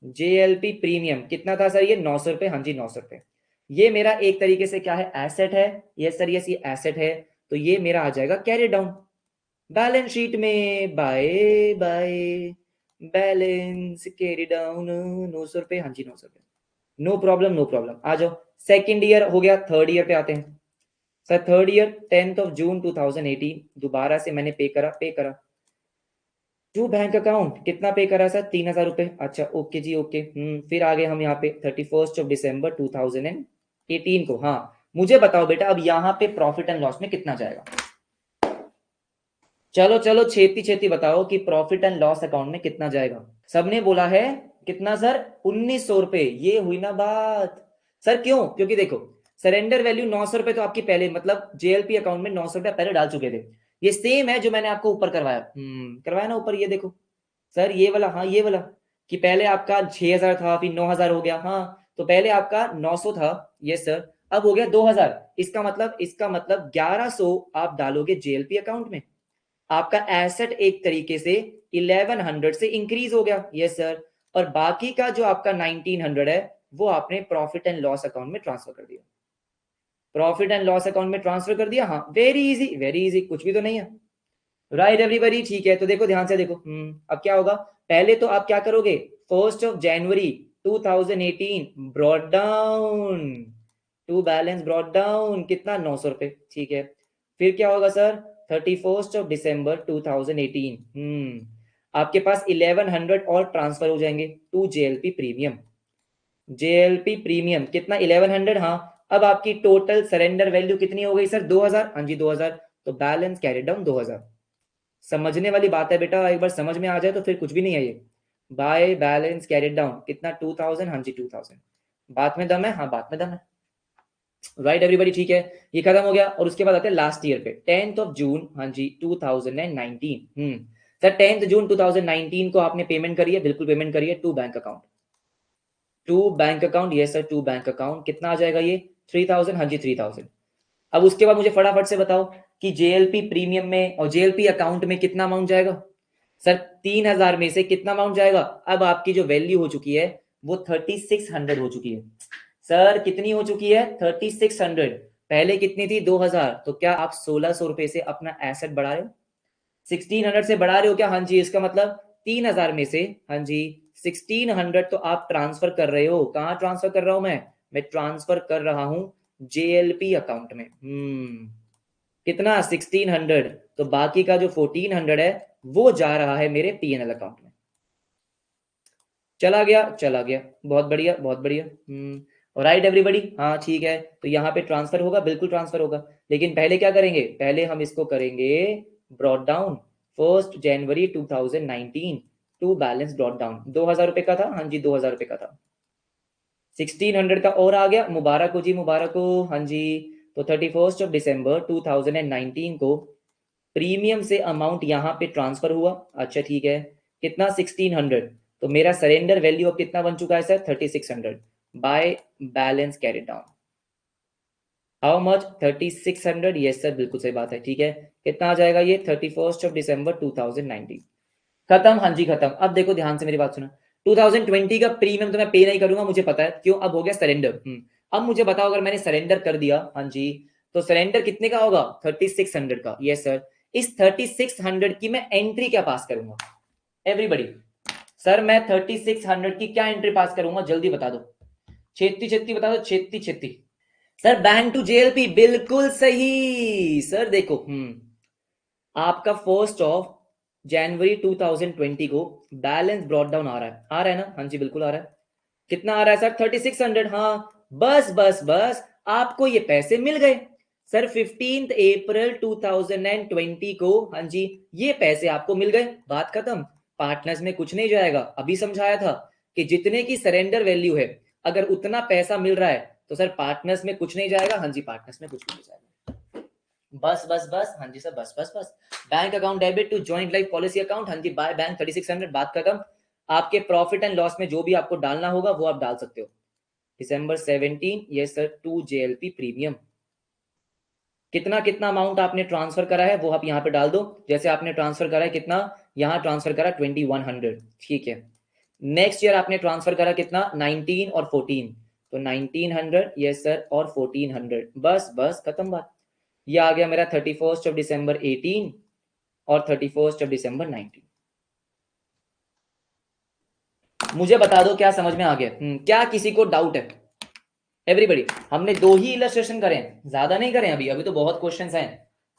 JLP प्रीमियम कितना था सर? ये 900 रुपए। हाँ जी 900 रुपए। ये मेरा एक तरीके से क्या है? एसेट है। ये सर ये एसेट है, तो ये मेरा आ जाएगा कैरी डाउन बैलेंस शीट में। By by balance carry down 900 रुपए। हाँ जी 900 रुपए। No problem no problem. आ जाओ, सेकेंड ईयर हो गया, थर्ड ईयर पे आते हैं। Sir third year 10th of June 2018 दोबारा से मैंने पे करा टू बैंक अकाउंट। कितना पे करा सर? 3000 रुपए। अच्छा ओके जी ओके। फिर आगे हम यहाँ पे 31 December 2018 को। हाँ मुझे बताओ बेटा, अब यहाँ पे प्रॉफिट एंड लॉस में कितना जाएगा? चलो चलो छेती छेती बताओ कि प्रॉफिट एंड लॉस अकाउंट में कितना जाएगा। सबने बोला है कितना सर? 1900 रुपए। ये हुई ना बात सर। क्यों? क्योंकि देखो सरेंडर वैल्यू 900 रुपए तो आपकी पहले, मतलब JLP अकाउंट में 900 रुपए पहले डाल चुके थे। ये सेम है जो मैंने आपको ऊपर करवाया। करवाया ना ऊपर, ये देखो सर ये वाला। हाँ ये वाला कि पहले आपका 6000 था, फिर 9000 हो गया। हाँ तो पहले आपका 900 था, ये सर, अब हो गया 2000। इसका मतलब 1100 आप डालोगे JLP अकाउंट में। आपका एसेट एक तरीके से 1100 से इंक्रीज हो गया। Yes sir. और बाकी का जो आपका 1900 है वो आपने प्रॉफिट एंड लॉस अकाउंट में ट्रांसफर कर दिया। प्रॉफिट एंड लॉस अकाउंट में ट्रांसफर कर दिया। हाँ वेरी इजी वेरी इजी, कुछ भी तो नहीं है। राइट एवरीबडी, ठीक है। तो देखो ध्यान से देखो, अब क्या होगा? पहले तो आप क्या करोगे? 1 January 2018 brought down to balance, brought down कितना? 900 रुपए। ठीक है। फिर क्या होगा सर? 31 December 2018 आपके पास 1100 और ट्रांसफर हो जाएंगे to JLP premium. JLP premium कितना? 1100। हाँ अब आपकी टोटल सरेंडर वैल्यू कितनी हो गई सर? 2000। हाँ जी 2000। तो बैलेंस कैरी डाउन 2000। समझने वाली बात है बेटा, एक बार समझ में आ जाए तो फिर कुछ भी नहीं है ये। बाय बैलेंस कैरिड डाउन कितना? 2000। हाँ जी 2000। बात में दम है? हाँ बात में दम है। राइट एवरीबॉडी, ठीक है। ये खत्म हो गया और उसके बाद आते हैं लास्ट ईयर पे 10th of June। हाँ जी 2019। सर 10th June 2019 को आपने पेमेंट करी है? बिल्कुल पेमेंट करी है to bank account. To bank account, yes sir to bank account. कितना आ जाएगा ये? 3000। हाँ जी 3000। अब उसके बाद मुझे फटाफट से बताओ कि JLP प्रीमियम में और JLP अकाउंट में कितना अमाउंट जाएगा? सर 3000 में से कितना अमाउंट जाएगा? अब आपकी जो वैल्यू हो चुकी है वो 3600 हो चुकी है। सर कितनी हो चुकी है? 3600। पहले कितनी थी? 2000। तो क्या आप 1600 रुपए से अपना एसेट बढ़ा रहे हो? 1600 से बढ़ा रहे हो क्या? हाँ जी। इसका मतलब 3000 में से, हाँ जी 1600 तो आप ट्रांसफर कर रहे हो। कहाँ ट्रांसफर कर रहा हूं मैं ट्रांसफर कर रहा हूं JLP अकाउंट में। कितना? 1600। तो बाकी का जो 1400 है वो जा रहा है मेरे PNL अकाउंट में। चला गया? चला गया। बहुत बढ़िया बहुत बढ़िया। राइट एवरीबॉडी, हाँ ठीक है। तो यहाँ पे ट्रांसफर होगा, बिल्कुल ट्रांसफर होगा। लेकिन पहले क्या करेंगे? पहले हम इसको करेंगे brought down 1 January 2019 to balance brought down. 2000 रुपए का था। हाँ जी 2000 रुपए का था। 1600 का और आ गया। मुबारक हो जी मुबारक हो। हाँ जी। तो 31 December 2019 को प्रीमियम से अमाउंट यहाँ पे ट्रांसफर हुआ। अच्छा ठीक है। कितना? 1600। तो मेरा सरेंडर वैल्यू अब कितना बन चुका है sir? 3600 by balance carried down. How much? 3600। Yes sir बिल्कुल सही बात है। ठीक है। कितना आ जाएगा ये? 31 December 2019। खत्म? हाँ जी खत्म। अब देखो ध्यान से मेरी बात सुनो, 2020 का प्रीमियम तो मैं पे नहीं करूंगा, मुझे पता है क्यों। अब हो गया सरेंडर। अब मुझे बताओ अगर मैंने सरेंडर कर दिया, हाँ जी, तो सरेंडर कितने का होगा? 3600 का। Yes sir. इस 3600 की मैं एंट्री क्या पास करूंगा? एवरीबडी, सर मैं 3600 की क्या एंट्री पास करूंगा? जल्दी बता दो, छेती छेती बता दो, छेती छेती। सर बैंक टू JLP, बिल्कुल सही सर। देखो आपका 1 January 2020 को बैलेंस ब्रॉट डाउन आ रहा है ना? हाँ जी बिल्कुल आ रहा है। कितना आ रहा है सर? 3600। हाँ बस बस बस, आपको ये पैसे मिल गए सर। 15 April 2020 को, हाँ जी, ये पैसे आपको मिल गए। बात खत्म। पार्टनर्स में कुछ नहीं जाएगा। अभी समझाया था कि जितने की सरेंडर वैल्यू है, अगर उतना पैसा मिल रहा है तो सर पार्टनर्स में कुछ नहीं जाएगा। हाँ जी पार्टनर्स में कुछ नहीं जाएगा। बस बस बस, हाँ जी सर बस बस बस। Bank account debit to joint life policy account, हाँ जी बाय बैंक 3600। बात खत्म। आपके प्रॉफिट एंड लॉस में जो भी आपको डालना होगा वो आप डाल सकते हो। December 17, yes sir, to JLP premium. कितना कितना अमाउंट आपने ट्रांसफर करा है वो आप यहाँ पे डाल दो। जैसे आपने ट्रांसफर करा है कितना, यहाँ ट्रांसफर करा 2100। ठीक है। नेक्स्ट ईयर आपने ट्रांसफर करा कितना, 19 और 14, तो 1900, यस सर, और 1400, बस बस खत्म बात। ये आ गया मेरा 31 ऑफ दिसंबर 18 और 31 ऑफ दिसंबर 19। मुझे बता दो क्या समझ में आ गया? क्या किसी को डाउट है? एवरीबडी, हमने 2 ही इलस्ट्रेशन करे हैं, ज्यादा नहीं करे अभी, अभी तो बहुत क्वेश्चंस हैं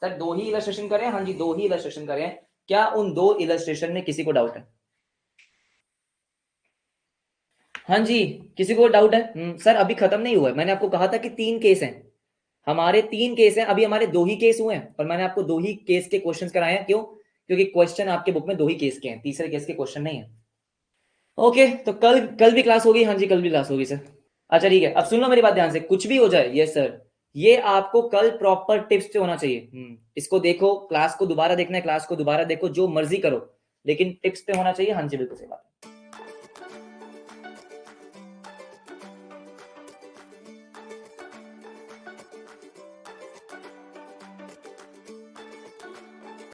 सर। 2 ही इलस्ट्रेशन करें? हाँ जी, 2 ही इलस्ट्रेशन करें। क्या उन 2 इलस्ट्रेशन में किसी को डाउट है? हाँ जी, किसी को डाउट है? सर अभी खत्म नहीं हुआ है, मैंने आपको कहा था कि 3 केस हैं हमारे, 3 केस हैं अभी, हमारे 2 ही केस हुए हैं, और मैंने आपको 2 ही केस के क्वेश्चंस कराए हैं। क्यों? क्योंकि क्वेश्चन आपके बुक में 2 ही केस के हैं, तीसरे केस के क्वेश्चन नहीं है। ओके, तो कल भी क्लास होगी? हाँ जी, कल भी क्लास होगी सर। अच्छा ठीक है, अब सुन लो मेरी बात ध्यान से, कुछ भी हो जाए, यस सर, ये आपको कल प्रॉपर टिप्स पे होना चाहिए। इसको देखो, क्लास को दोबारा देखना है, क्लास को दोबारा देखो, जो मर्जी करो, लेकिन टिप्स पे होना चाहिए। हाँ जी, बिल्कुल सही बात है।